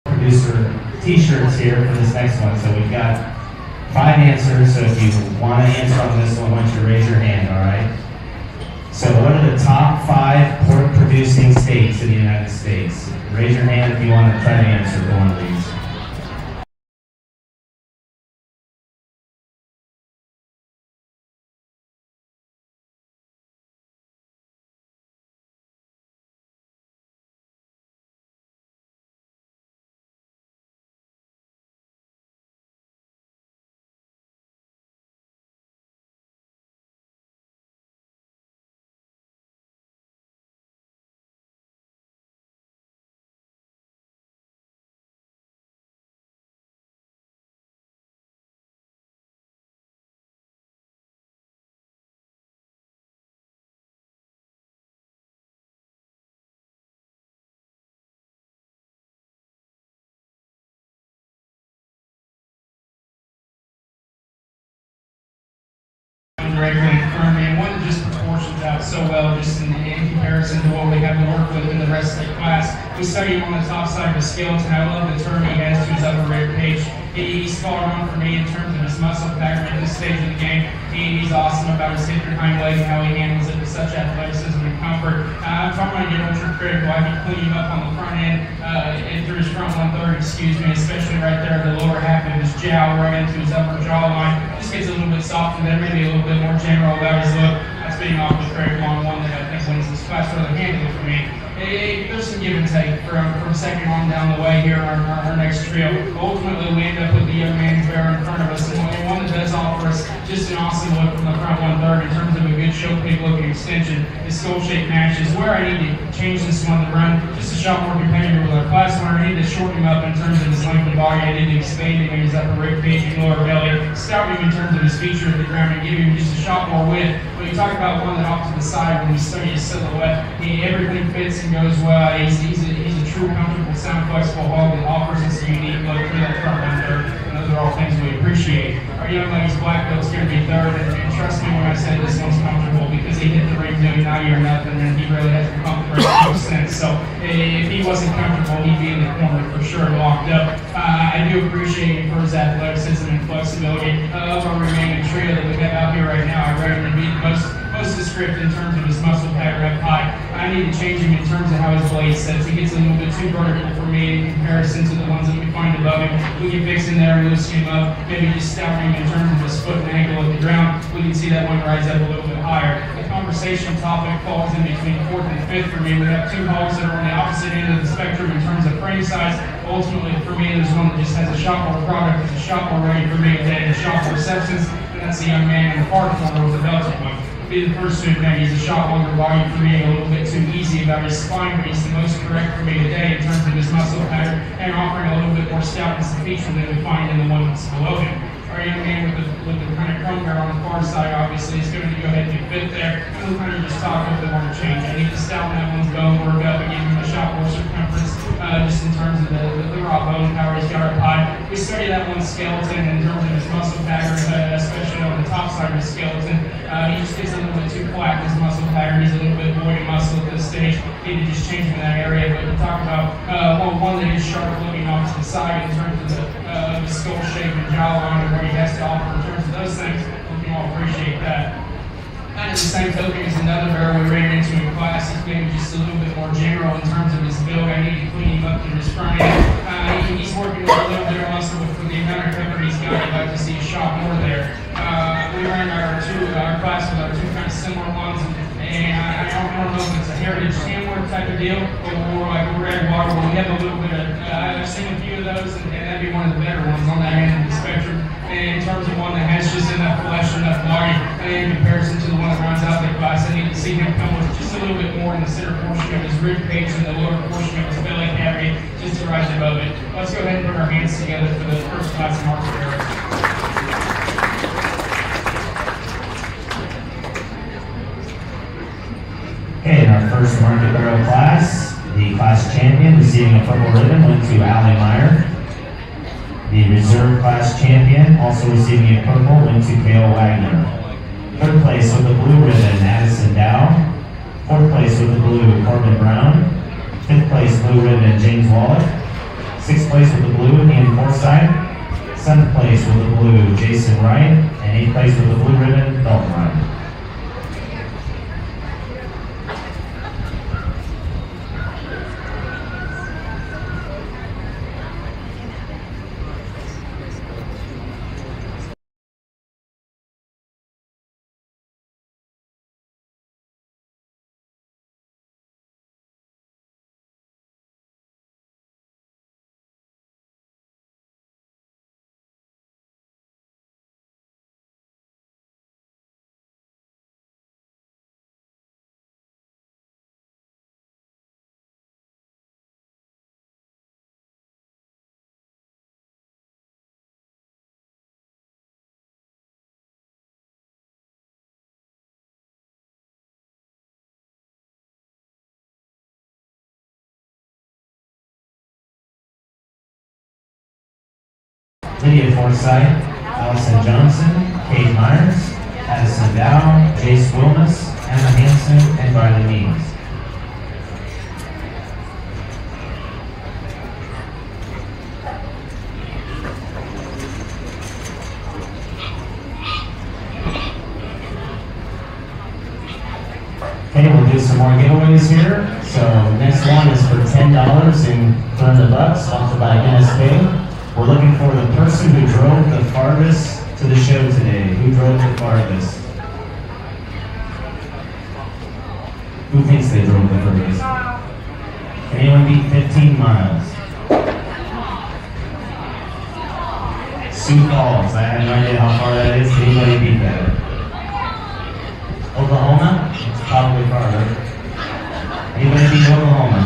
Speaker 1: Producer t-shirts here for this next one. So we've got 5 answers. So if you want to answer on this one, I want you to raise your hand, all right? So what are the top 5 pork producing states in the United States? Raise your hand if you want to try to answer for one of these.
Speaker 5: Directly in front of me, and one that just proportions out so well just in comparison to what we have to work with in the rest of the class. We study him on the top side of the skeleton. I love the term he has to his upper rib cage. He's spot on for me in terms of his muscle pattern at this stage of the game. He's awesome about his hip and hind leg and how he handles it with such athleticism and comfort. If I'm going to get ultra critical, I can clean him up on the front end and through his front 1/3, especially right there in the lower half of his jowl, right into his upper jawline. Just gets a little bit softer there, maybe a little bit more general about his look. That's being off the critical on one that I think wins this class rather handily for me. there's some give and take from second on down the way here on our next trio. Ultimately, we end up with the young man's bear in front of us, and one that does offer us just an awesome look from the front 1/3 in terms of a good show pig looking extension. His skull shape matches. Where I need to change this one to run just a shot more competitive with our class winner, I need to shorten him up in terms of his length of body. I need to expand him in his upper rib cage and lower belly, stout him in terms of his feature of the ground, and give him just a shot more width. When you talk about one that off to the side, when you study his silhouette, everything fits and goes well. He's a true, comfortable, sound, flexible hog that offers us a unique look through that front 1/3, and those are all things we appreciate. Our young lady's black belt's going to be third, and trust me when I say this one's comfortable, because he hit the ring doing 90 or nothing, and he really hasn't come for no sense. So if he wasn't comfortable, he'd be in the corner for sure, locked up. I do appreciate him for his athleticism and flexibility of our remaining trio that we have out here right now. I reckon to be the most descriptive in terms of his muscle pattern up high. I need to change him in terms of how his blade sets. He gets a little bit too vertical for me in comparison to the ones that we find above him. We can fix him there and loosen him up, maybe just stout him in terms of his foot and ankle at the ground. We can see that one rise up a little bit higher. The conversation topic falls in between 4th and 5th for me. We have two hogs that are on the opposite end of the spectrum in terms of frame size. Ultimately, for me, there's one that just has a shot more product, has a shot more ready for me, and a shot more substance, and that's the young man in the far corner with the belted one. Be the first to admit he's a shot longer body for me, a little bit too easy about his spine, but he's the most correct for me today in terms of his muscle pattern and offering a little bit more stoutness and feature than we find in the one that's below him. Our young man with the kind of chrome hair on the far side, obviously, is going to go ahead and fit there. And we'll kind of just talk if they want to change. I need to stouten that one's bone, work up, and give him a shot more circumference, just in terms of the raw bone power he's got up high. We study that one's skeleton in terms of his muscle pattern, especially on the top side of his skeleton. He just gets a little bit too flat in his muscle pattern. He's a little bit void of muscle at this stage. Need to just change him in that area. But to talk about one that is sharp looking off to the side in terms of the skull shape and jawline and what he has to offer in terms of those things, we can all appreciate that. Kind of the same token as another bear we ran into in class. He's maybe just a little bit more general in terms of his build. I need to clean him up to his front end. He's working with a little bit of muscle, but for the amount of cover he's got, I'd like to see a shot more there. We ran our class with our two kind of similar ones, and I don't know if it's a heritage Tamworth type of deal, or like a red water, where we have a little bit of, I've seen a few of those, and that'd be one of the better ones on that end of the spectrum. And in terms of one that has just enough flesh, enough body, in comparison to the one that runs out the class, I need to see him come with just a little bit more in the center portion of his rib cage and the lower portion of his belly cavity, just to rise above it. Let's go ahead and put our hands together for the first class market area.
Speaker 1: Okay, in our first market barrel class, the class champion receiving a purple ribbon went to Allie Meyer. The reserve class champion, also receiving a purple, went to Cale Wagner. Third place with the blue ribbon, Addison Dow. Fourth place with the blue, Corbin Brown. Fifth place, blue ribbon, James Wallach. Sixth place with the blue, Ian Forsythe. Seventh place with the blue, Jason Wright. And eighth place with the blue ribbon, Dalton Ryan. Lydia Forsythe, Allison Johnson, Kate Myers, Addison Dow, Jace Wilmus, Emma Hansen, and Riley Means. Okay, we'll do some more giveaways here. So next one is for $10 in Turn the Bucks, offered by NSP. We're looking for the person who drove the farthest to the show today. Who drove the farthest? Who thinks they drove the furthest? Can anyone beat 15 miles? Sioux Falls. I have no idea how far that is. Can anybody beat that? Oklahoma? It's probably farther. Anybody beat Oklahoma?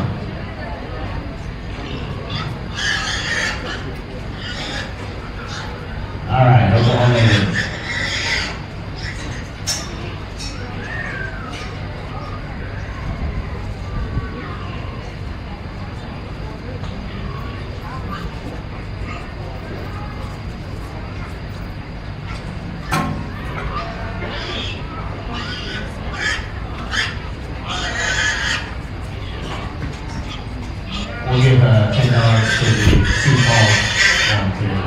Speaker 1: All right, Oklahoma it is. We'll give $10 to the Sioux Falls volunteer.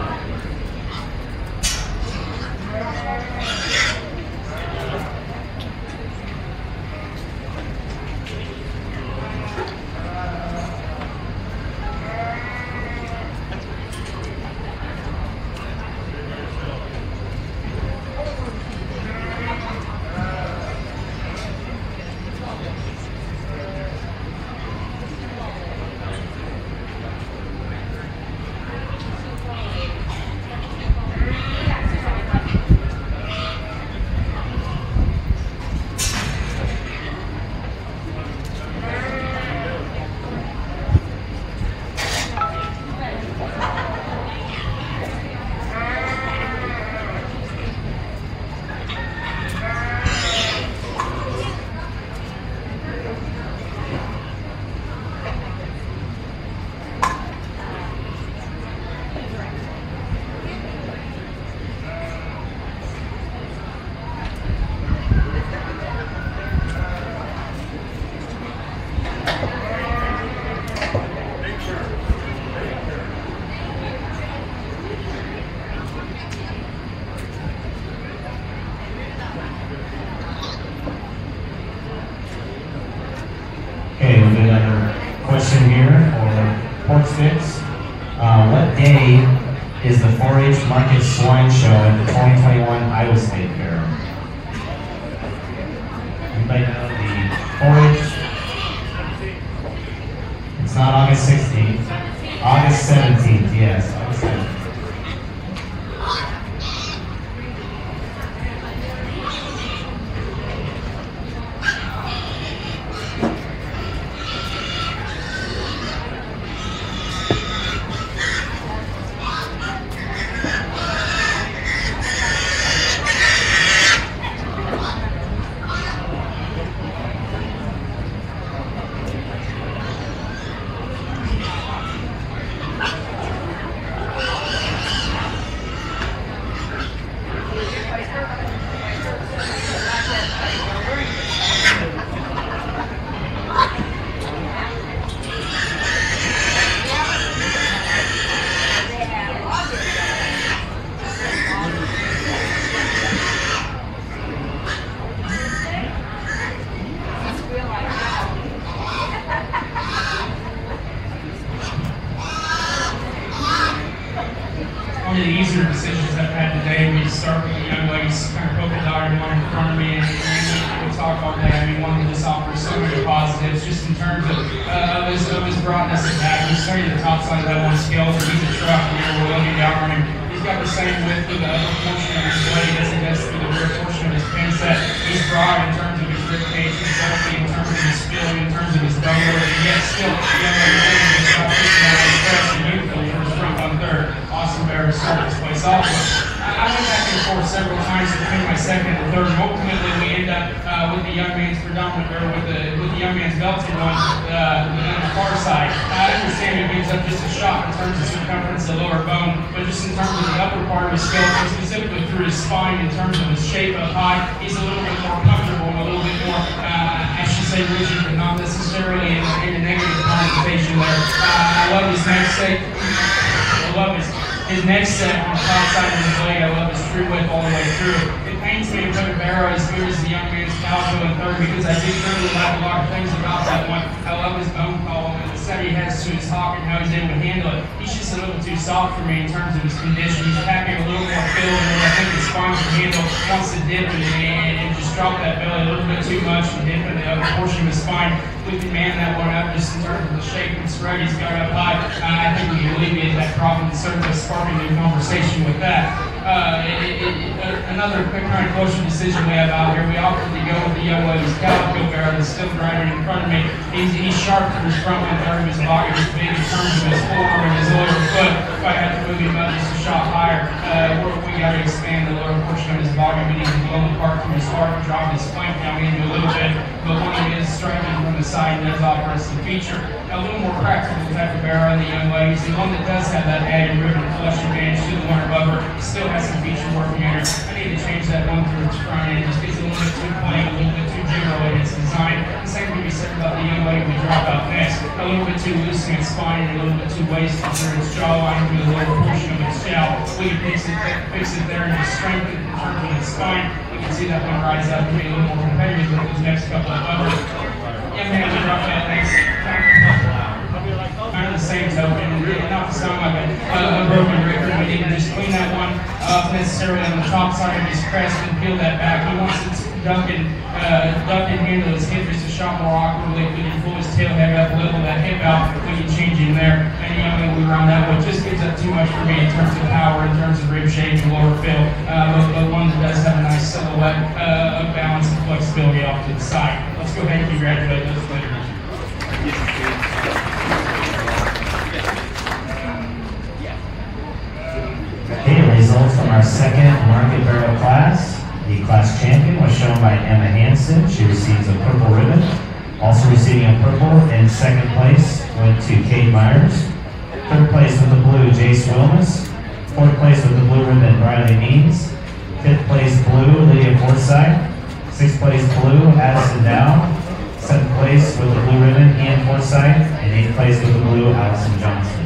Speaker 1: Okay, we'll do another question here for pork sticks. What day is the 4-H Market Swine Show at the 2021 Iowa State Fair? Anybody know the 4-H? It's not August 16th. August 17th, yes, August 17th.
Speaker 5: One of the easier decisions I've had today, we start with the young ladies, kind of polka dotted one in front of me, and we'll talk all day. I mean, one that just offers so many positives, just in terms of his broadness and back. He's starting the top side of that one skills, and he's a truck, and we're looking down on him. He's got the same width through the upper portion of his leg as he does through the rear portion of his pin set. He's broad in terms of his rib cage, he's bulky in terms of his feeling, in terms of his bumper, and yet still young and he's got fresh and youthful for his front on third. Awesome bear to start this place off with. I went back and forth several times between my second and third, and ultimately we end up with the young man's predominant, or with the young man's belted one on the far side. I understand it gives up just a shot in terms of circumference of the lower bone, but just in terms of the upper part of his skeleton, specifically through his spine, in terms of his shape up high, he's a little bit more comfortable and a little bit more, I should say rigid, but not necessarily in a negative connotation there. I love his neck shape. I love his His next set on the top side of his leg, I love his true whip all the way through. It pains me to put a barrow as good as the young man's calico in third because I do really like a lot of things about that one. I love his bone column and the set he has to his hawk and how he's able to handle it. He's just a little too soft for me in terms of his condition. He's packing a little more fill than I think his spine can handle. Wants to dip and just drop that belly a little bit too much and dip in the other portion of his spine. We can man that one up just in terms of the shape and spread he's got up high. I think we can alleviate that problem and certainly spark a new conversation with that. Another quick kind of closer decision we have out here, we opted to go with the young lady's calico barrel that's still driving in front of me. He's sharp in his front one third of his body, he's big in terms of his forearm and his lower foot. If I had to move him up just a shot higher, we got to expand the lower portion of his body. We need to blow apart from his heart and drop his flank down into a little bit. But when he is striking from the side, does offer us a feature. A little more practical type of barrel in the young ladies. The one that does have that added ribbon flush advantage to the one above her still has some feature work in her. I need to change that one through its front end. It just gets a little bit too plain, a little bit too general in its design. The same can be said about the young lady we drop out next. A little bit too loose in its spine and a little bit too wasted through its jawline through the lower portion of its jowl. We can fix it there and just strengthen it in terms of its spine. We can see that one rise up to be a little more competitive with those next couple of others. Young man, we drop that next. Kind of the same token, not to sound like a broken record, we need to just clean that one up necessarily on the top side of his crest and peel that back. He wants to duck and handle his hip just a shot more awkwardly. If we can pull his tail head up, level that hip out, we can change in there. And we round that one. Just gives up too much for me in terms of power, in terms of rib shape and lower fill. But one that does have a nice silhouette of balance and flexibility off to the side. Let's go ahead and congratulate those winners.
Speaker 1: Okay, results from our second market barrel class. The class champion was shown by Emma Hansen. She receives a purple ribbon. Also receiving a purple in second place went to Kate Myers. Third place with the blue, Jace Wilmus. Fourth place with the blue ribbon, Briley Means. Fifth place blue, Lydia Forsythe. Sixth place blue, Addison Dow. Seventh place with the blue ribbon, Ian Forsythe. And eighth place with the blue, Allison Johnson.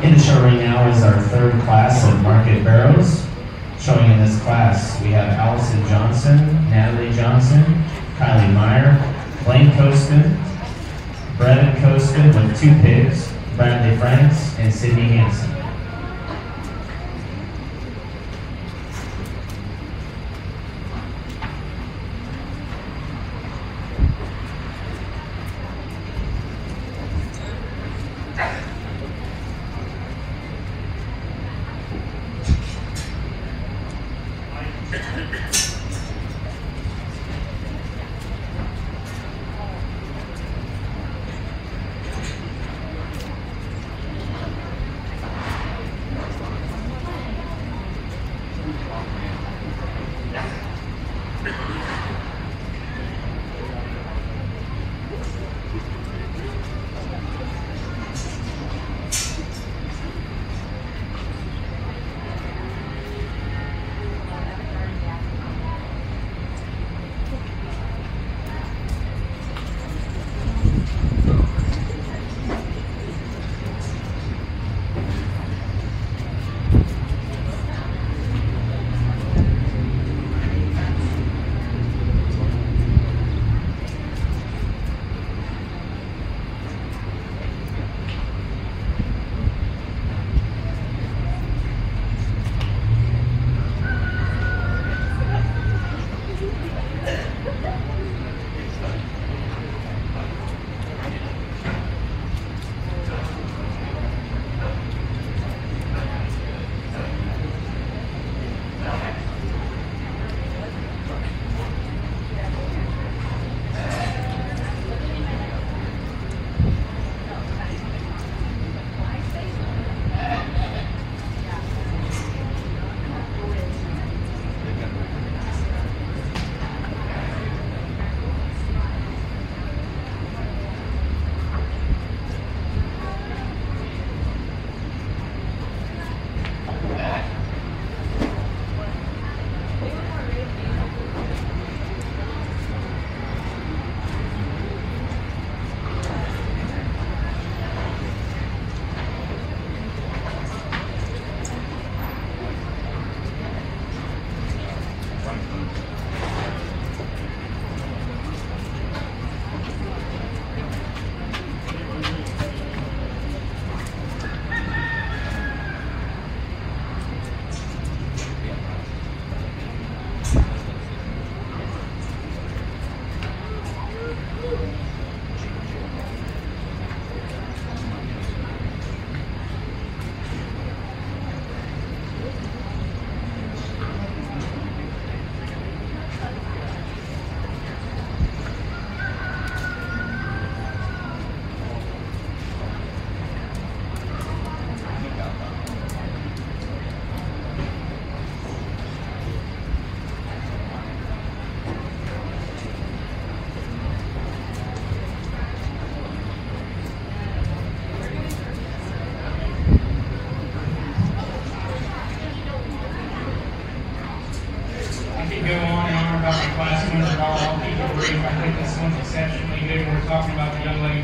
Speaker 1: In the show right now is our third class of market barrows. Showing in this class, we have Allison Johnson, Natalie Johnson, Kylie Meyer, Blaine Coaston, Brevin Coaston with 2 pigs, Bradley Franks, and Sydney Hansen.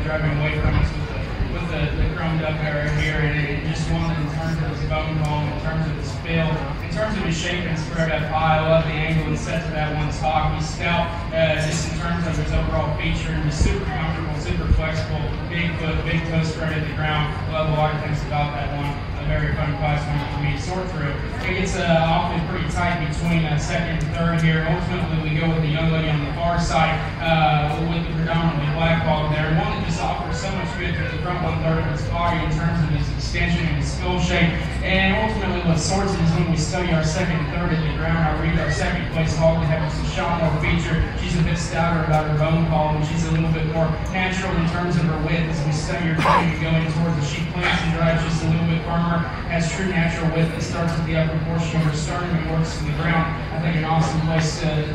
Speaker 5: driving away from us with the chromed up area here, and it just one in terms of his bone column, in terms of his build, in terms of his shape and spread up high, I love the angle and set to that one stock. He's stout, just in terms of his overall feature, and he's super comfortable, super flexible, big foot, big toe spread at the ground. Love a lot of things about that one. A very fun class one for me to sort through. It gets awfully pretty tight between second and third here. Ultimately, we go with the young lady on the far side with the predominantly black hog there. One that just offers so much good through the front one-third of his body in terms of his extension and his skull shape. And ultimately, what sorts it is when we study our second and third at the ground. I read our second place hog that has a shot more feature. She's a bit stouter about her bone column, and she's a little bit more natural in terms of her width. As we study her training to go in towards the sheep plants and drives just a little bit firmer, has true natural width that starts at the upper portion of her sternum and works to the ground. I think an awesome place to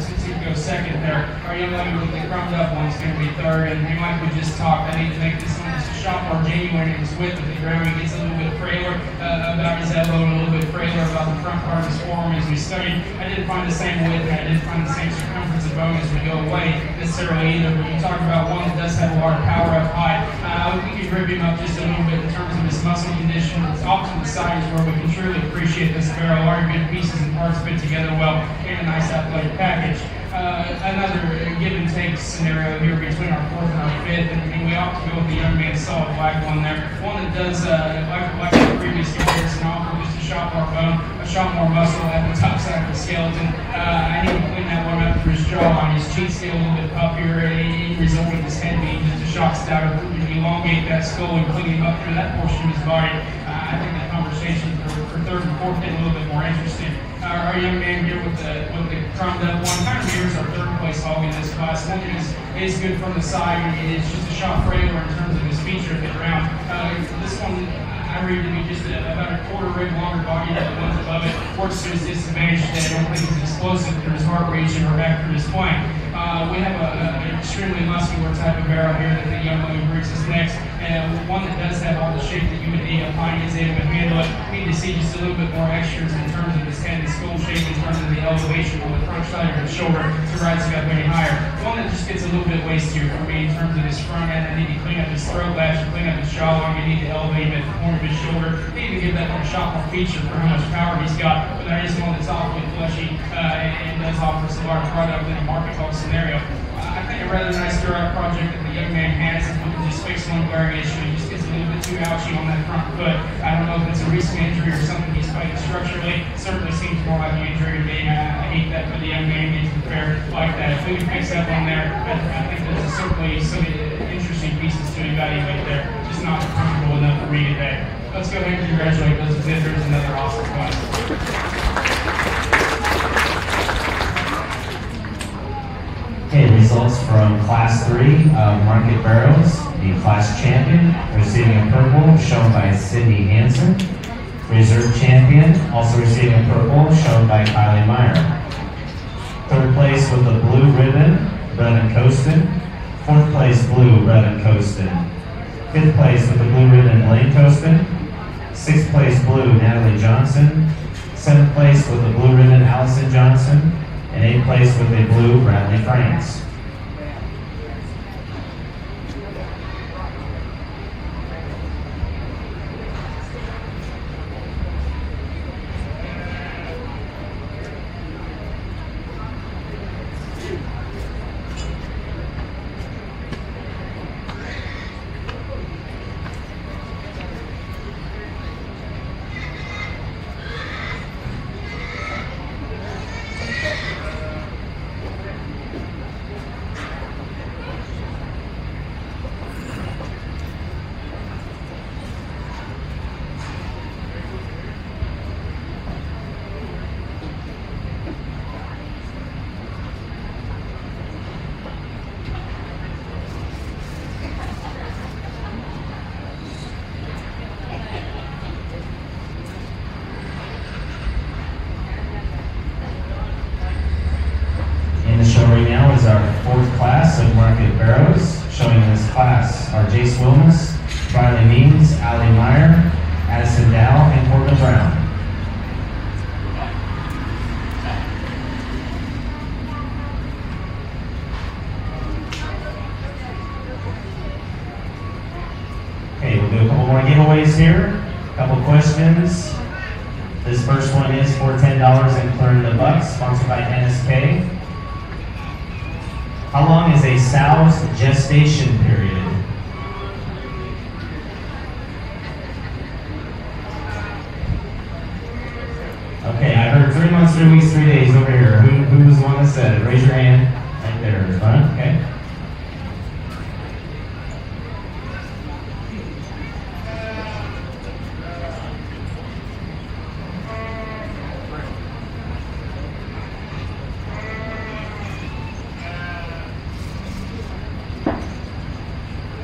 Speaker 5: go second there. Our young lady with the crumbed up one's going to be third, and like we just talked, I need to make this one just a shot more genuine in his width at the ground. He gets a little bit frailer about his elbow and a little bit frailer about the front part of his forearm as we studied. I didn't find the same width and I didn't find the same circumference of bone as we go away necessarily either, but you talk about one that does have a lot of power up high. We could rip him up just a little bit in terms of his muscle condition. It's often the side is where we can truly appreciate this barrel. A lot of good pieces and parts fit together well in a nice athletic package. Another give and take scenario here between our fourth and our fifth, and we opt to go with the young man's solid black one there. One that does, like the previous comparison, offer just a shot more bone, a shot more muscle at the top side of the skeleton. I need to clean that one up through his jawline. His cheeks get a little bit puffier, and result of his head being just a shot stouter. We can elongate that skull and clean him up through that portion of his body. I think the conversation for third and fourth get a little bit more interesting. Our young man here with the crumbed up one kind of mirrors our third place hog in this class. One that is good from the side, and it's just a shot frailer in terms of his feature at the ground. This one I read to be just about a quarter rib longer body than the ones above it. Works to his disadvantage today. I don't think he's explosive through his heart rate or back through his flank. We have an extremely muscular type of barrel here that the young lady brings us next. One that does have all the shape that you would need. Applying is able to handle it. We need to see just a little bit more extras in terms of his head and skull shape, in terms of the elevation on the front side of his shoulder to rise it up any higher. One that just gets a little bit wastier for me in terms of his front end. I need to clean up his throat lash and clean up his jawline. I need to elevate him at the corner of his shoulder. I need to give that one a shot more feature for how much power he's got. But that is one that's awfully fleshy and does offer some large product in a market hog scenario. I think a rather nice throughout project that the young man has is we can just fix one glaring issue. He just gets a little bit too ouchy on that front foot. I don't know if it's a recent injury or something he's fighting structurally. It certainly seems more like an injury to me. I hate that for the young man getting prepared like that. If we can fix that one there, I think there's certainly some interesting pieces to evaluate there. Just not comfortable enough for me today. Let's go ahead and congratulate those exhibitors. Another awesome class.
Speaker 1: Okay, results from Class 3 Market Barrows. The class champion receiving a purple shown by Sydney Hansen. Reserve champion also receiving a purple shown by Kylie Meyer. Third place with the blue ribbon, Brevin Costin. Fourth place blue, Brevin Costin. Fifth place with the blue ribbon, Blaine Costin. Sixth place blue, Natalie Johnson. Seventh place with the blue ribbon, Allison Johnson. And eighth place with the blue, Bradley France. Right now is our fourth class of Market Barrows. Showing in this class are Jace Wilmus, Riley Means, Allie Meyer, Addison Dow, and Corbin Brown. couple more giveaways here. A couple questions. This first one is for $10 and Clearing the Bucks, sponsored by NSK. How long is a sow's gestation period? Okay, I heard 3 months, 3 weeks, 3 days over here. Who was the one that said it? Raise your hand. Right there in front. Okay.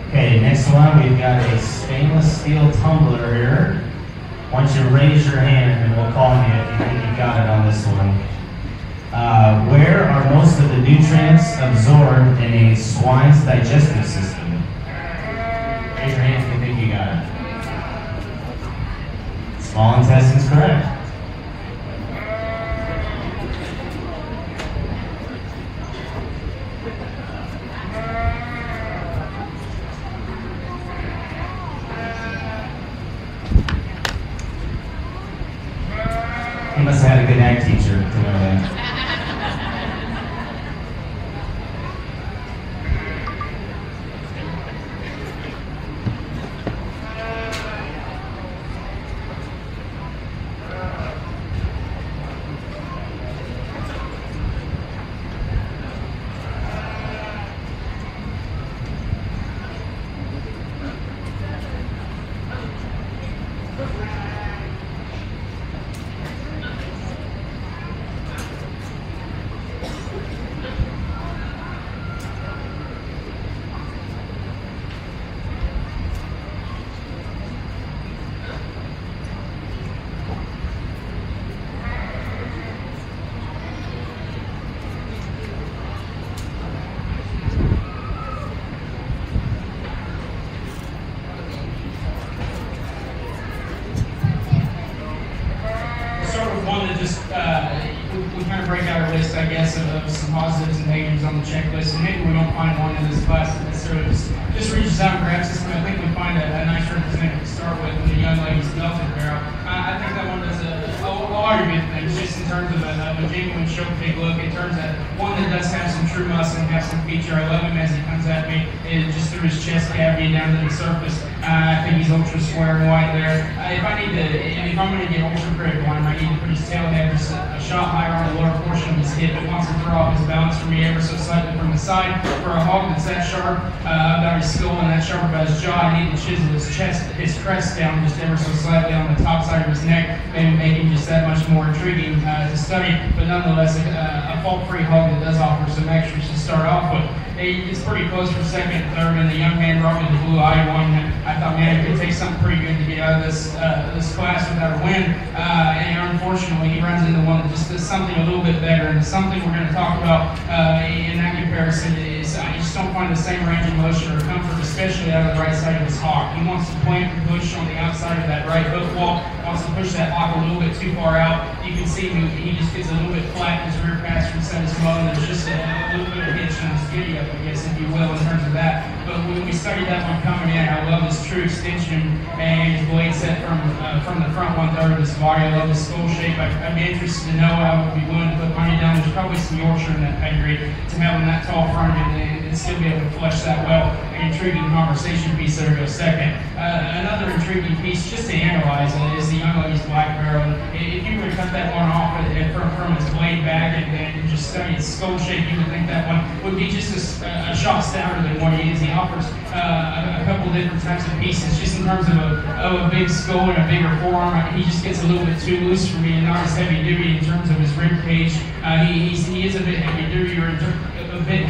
Speaker 1: Okay, next one, we've got a stainless steel tumbler here. Once you raise your hand, and we'll call on you if you think you got it on this one. Where are most of the nutrients absorbed in a swine's digestive system? Raise your hand if you think you got it. Small intestine's correct. You must have had a good ag teacher to know that.
Speaker 5: One that just, we kind of break out our list, I guess, of some positives and negatives on the checklist, and maybe we don't find one in this class that necessarily just reaches out and grabs us, but I think we find a nice representative to start with in the young lady's belted barrel. I think that one does a lot of good things, just in terms of a genuine show pig look, in terms of one that does have some true muscle and have some feature. I love him as he comes at me, and just through his chest cavity down to the surface. I think he's ultra square and white there. If I'm going to get ultra critical on him, I need to put his tail head just a shot higher on the lower portion of his hip. It wants to throw off his balance for me ever so slightly from the side. For a hog that's that sharp about his skull and that sharp about his jaw, I need to chisel his chest, his crest down just ever so slightly on the top side of his neck, maybe make him just that much more intriguing to study. But nonetheless, a fault-free hog that does offer some extras to start off with. It's pretty close for second and third, and the young man brought me the blue-eyed one. I thought, man, it could take something pretty good to get out of this class without a win. And unfortunately, he runs into one that just does something a little bit better. And something we're going to talk about in that comparison is I just don't find the same range of motion or comfort, especially out of the right side of his hock. He wants to plant and push on the outside of that right hoof wall, wants to push that hock a little bit too far out. You can see he just gets a little bit flat in his rear pass from set his mow, and there's just a little bit of hitch on his giddy up, I guess, if you will, in terms of that. But when we studied that one coming in, I love his true extension and his blade set from the front 1/3 of his body. I love his skull shape. I'd be interested to know. I would be willing to put money down. There's probably some Yorkshire in that pedigree to have him that tall front and still be able to flesh that well. An intriguing conversation piece there goes second. Another intriguing piece just to analyze is the young lady's black barrel. If you were to cut that one off from its blade back and just study its skull shape, you would think that one would be just a shot stouter than what he is. He offers a couple different types of pieces, just in terms of a big skull and a bigger forearm. He just gets a little bit too loose for me and not as heavy duty in terms of his rib cage. He is a bit heavy duty, or a bit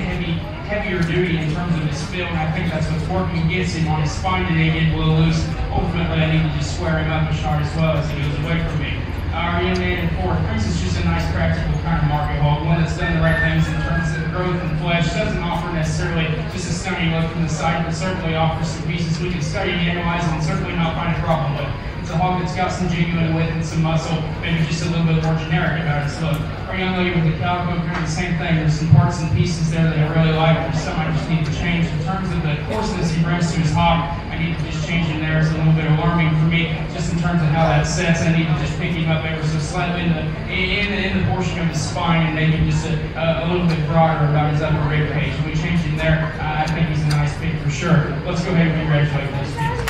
Speaker 5: heavier duty in terms of his feel, and I think that's what's working against him on his spine today. He get a little loose. Ultimately, I need to just square him up a shot as well as he goes away from me. Our young man in fourth, Prince is just a nice practical kind of market hog, one that's done the right things in terms of growth and flesh. Doesn't offer necessarily just a stunning look from the side, but certainly offers some pieces we can study and analyze and certainly not find a problem with. In it's a hog that's got some genuine width and some muscle, maybe just a little bit more generic about its look. Our young lady with the calico, kind of the same thing. There's some parts and pieces there that I really like. There's some I just need to change. In terms of the coarseness he brings to his hog, I need to just change in there. It's a little bit alarming for me, just in terms of how that sets. I need to just pick him up ever so slightly in the portion of his spine and make him just a little bit broader about his upper rib cage. When we change him there, I think he's a nice pick for sure. Let's go ahead and congratulate those kids.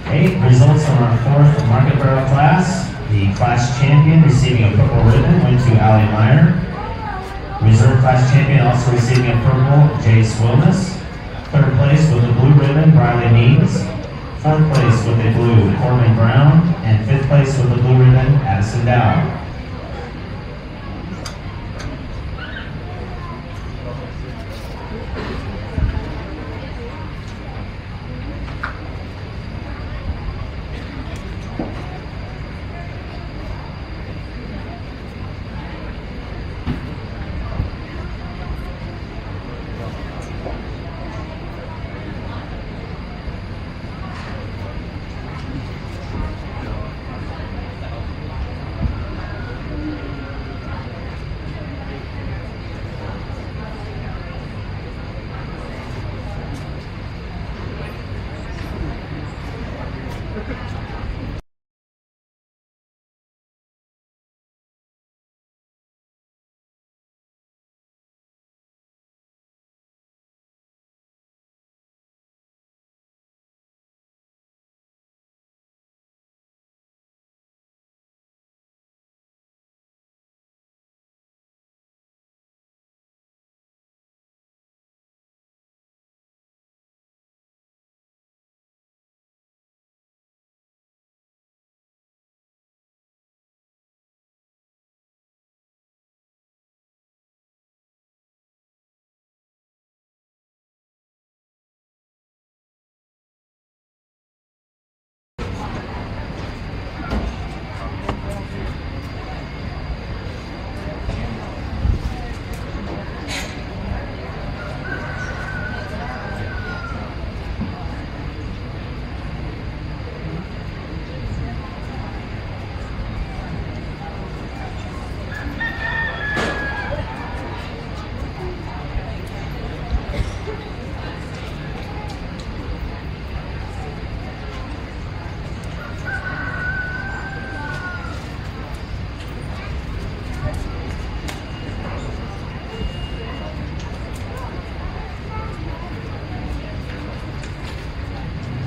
Speaker 1: Okay, results from our fourth market barrel class. The class champion receiving a purple ribbon went to Allie Meyer. Reserve class champion also receiving a purple, Jay Swillness. Third place with a blue ribbon, Briley Means. Fourth place with a blue, Corbin Brown. And fifth place with a blue ribbon, Addison Dow.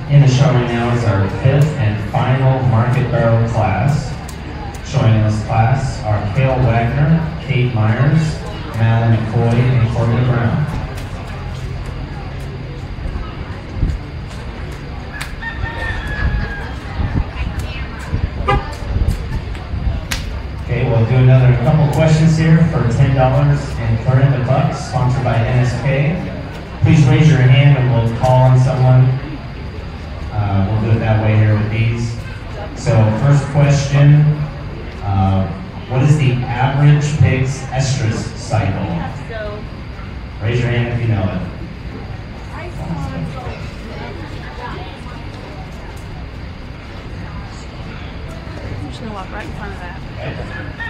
Speaker 1: In the show right now is our fifth and final market barrel class. Showing in this class are Cale Wagner, Kate Myers, Madeline McCoy, and Courtney Brown. Okay, we'll do another couple questions here for $10 and Current the Buck, sponsored by NSK. Please raise your hand and we'll call on someone. We'll do it that way here with these. So first question, what is the average pig's estrus cycle? Raise your hand if you know it.
Speaker 8: I'm just gonna walk right in front of that.
Speaker 1: Okay.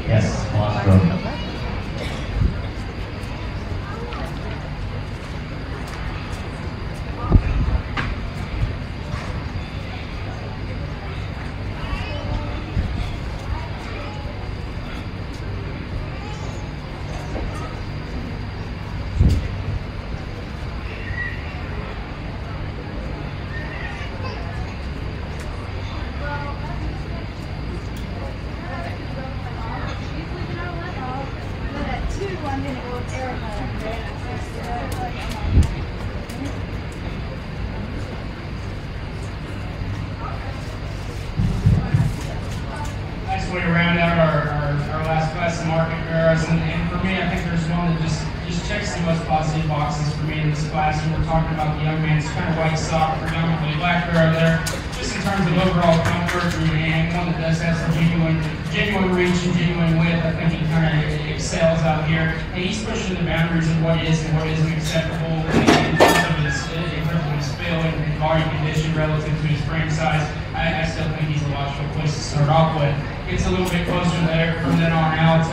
Speaker 1: Yes, colostrum.
Speaker 5: way to round out our last class of market bearers. And for me, I think there's one that just checks the most positive boxes for me in this class. And we're talking about the young man's kind of white sock, predominantly black bear there. Just in terms of overall comfort and one that does have some genuine reach and genuine width. I think he kind of excels out here. And he's pushing the boundaries of what is and what isn't acceptable in terms of his feel and body condition relative to his frame size. I still think he's a logical place to start off with. Gets a little bit closer there from then on out.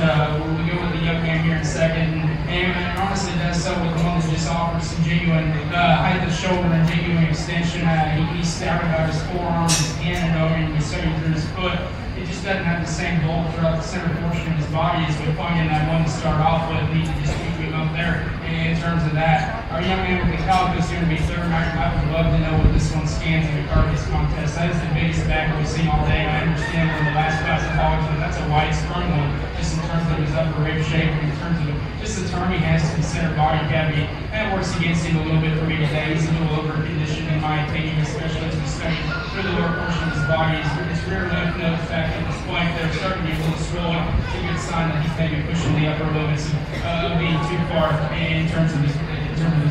Speaker 5: We go with the young man here in second, and honestly does so with the one that just offers some genuine height of the shoulder and genuine extension. He's stout about his forearm, his hand, and he's starting through his foot. It just doesn't have the same bulk throughout the center portion of his body as we find in that one to start off with. Need to just keep him up there. And in terms of that, our young man with the calico is going to be third. I would love to know what this one scans in the carcass contest. That is the biggest back we've seen all day. I understand we're in the last class of college, but that's a wide sprung one, just in terms of his upper rib shape and in terms of just the turn he has to the center body cavity. That works against him a little bit for me today. He's a little over-conditioned in my opinion, especially as we study through the lower portion of his body. His rear lymph node, the fact that his flank there is starting to get a little swollen. It's a good sign that he's maybe pushing the upper limits of being too far in terms of his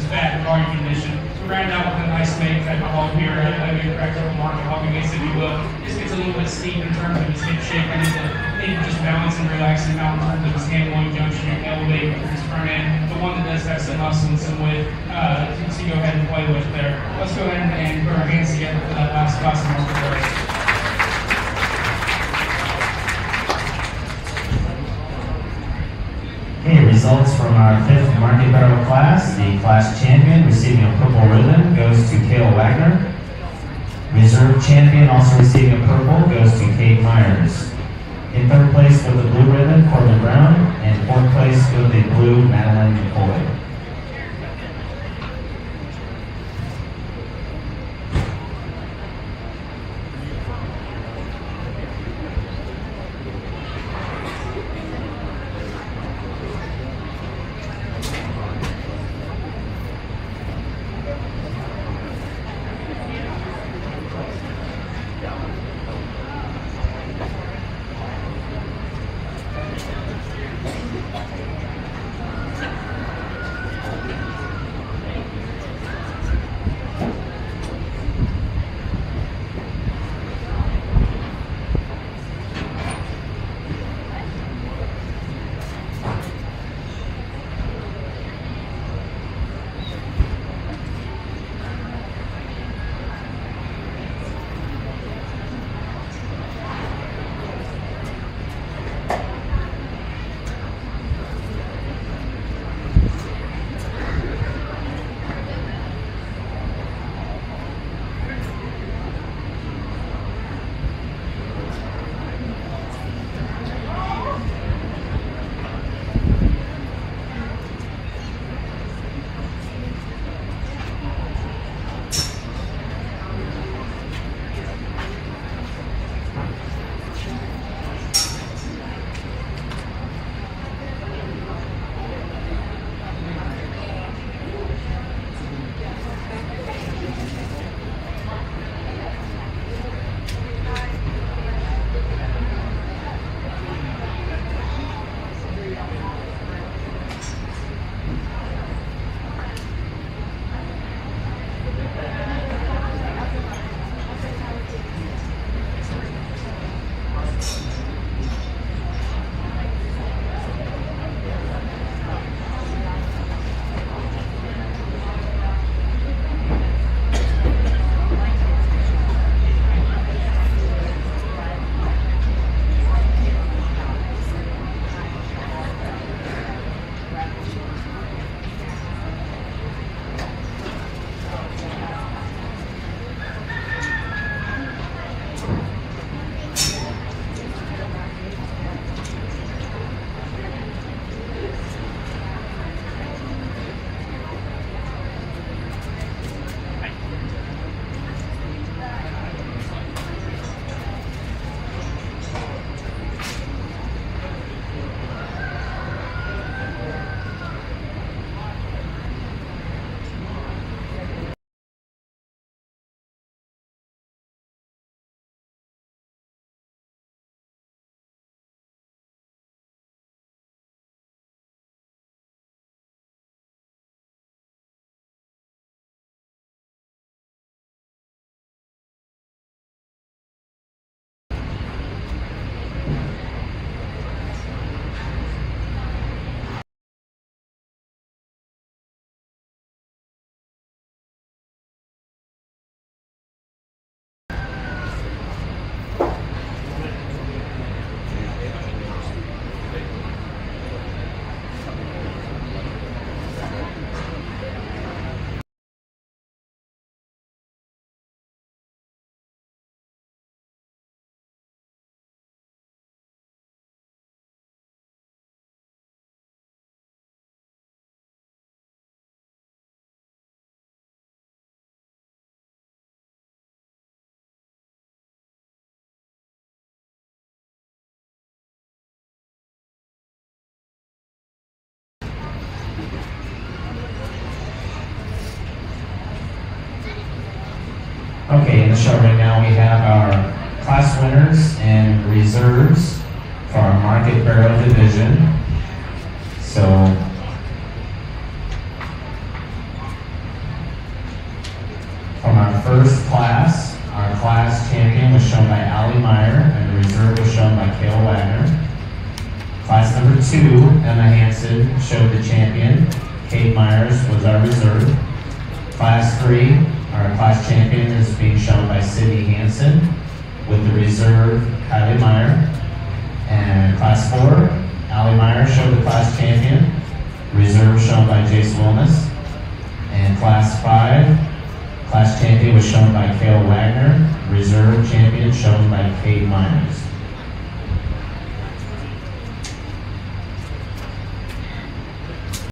Speaker 5: fat and body condition. We round out with a nice make type of hog here, a practical market hog, I guess if you will. This gets a little bit steep in terms of his hip shape. I need to just balance and relax him out in terms of his hand-loin junction and elevate with his front end. But one that does have some muscle and some width to go ahead and play with there. Let's go ahead and put our hands together for that last class of market bearers.
Speaker 1: Okay, results from our 5th market barrel class. The class champion receiving a purple ribbon goes to Cale Wagner. Reserve champion also receiving a purple goes to Kate Myers. In 3rd place with the blue ribbon, Corbin Brown, and 4th place with the blue, Madeline McCoy. Okay, in the show right now we have our class winners and reserves for our Market Barrel division. So, from our first class, our class champion was shown by Allie Meyer and the reserve was shown by Cale Wagner. Class number 2, Emma Hansen, showed the champion. Kate Myers was our reserve. Class 3, our class champion is being shown by Sydney Hansen, with the reserve, Kylie Meyer. And class 4, Allie Meyer showed the class champion, reserve shown by Jace Wilness. And class 5, class champion was shown by Cale Wagner, reserve champion shown by Kate Myers.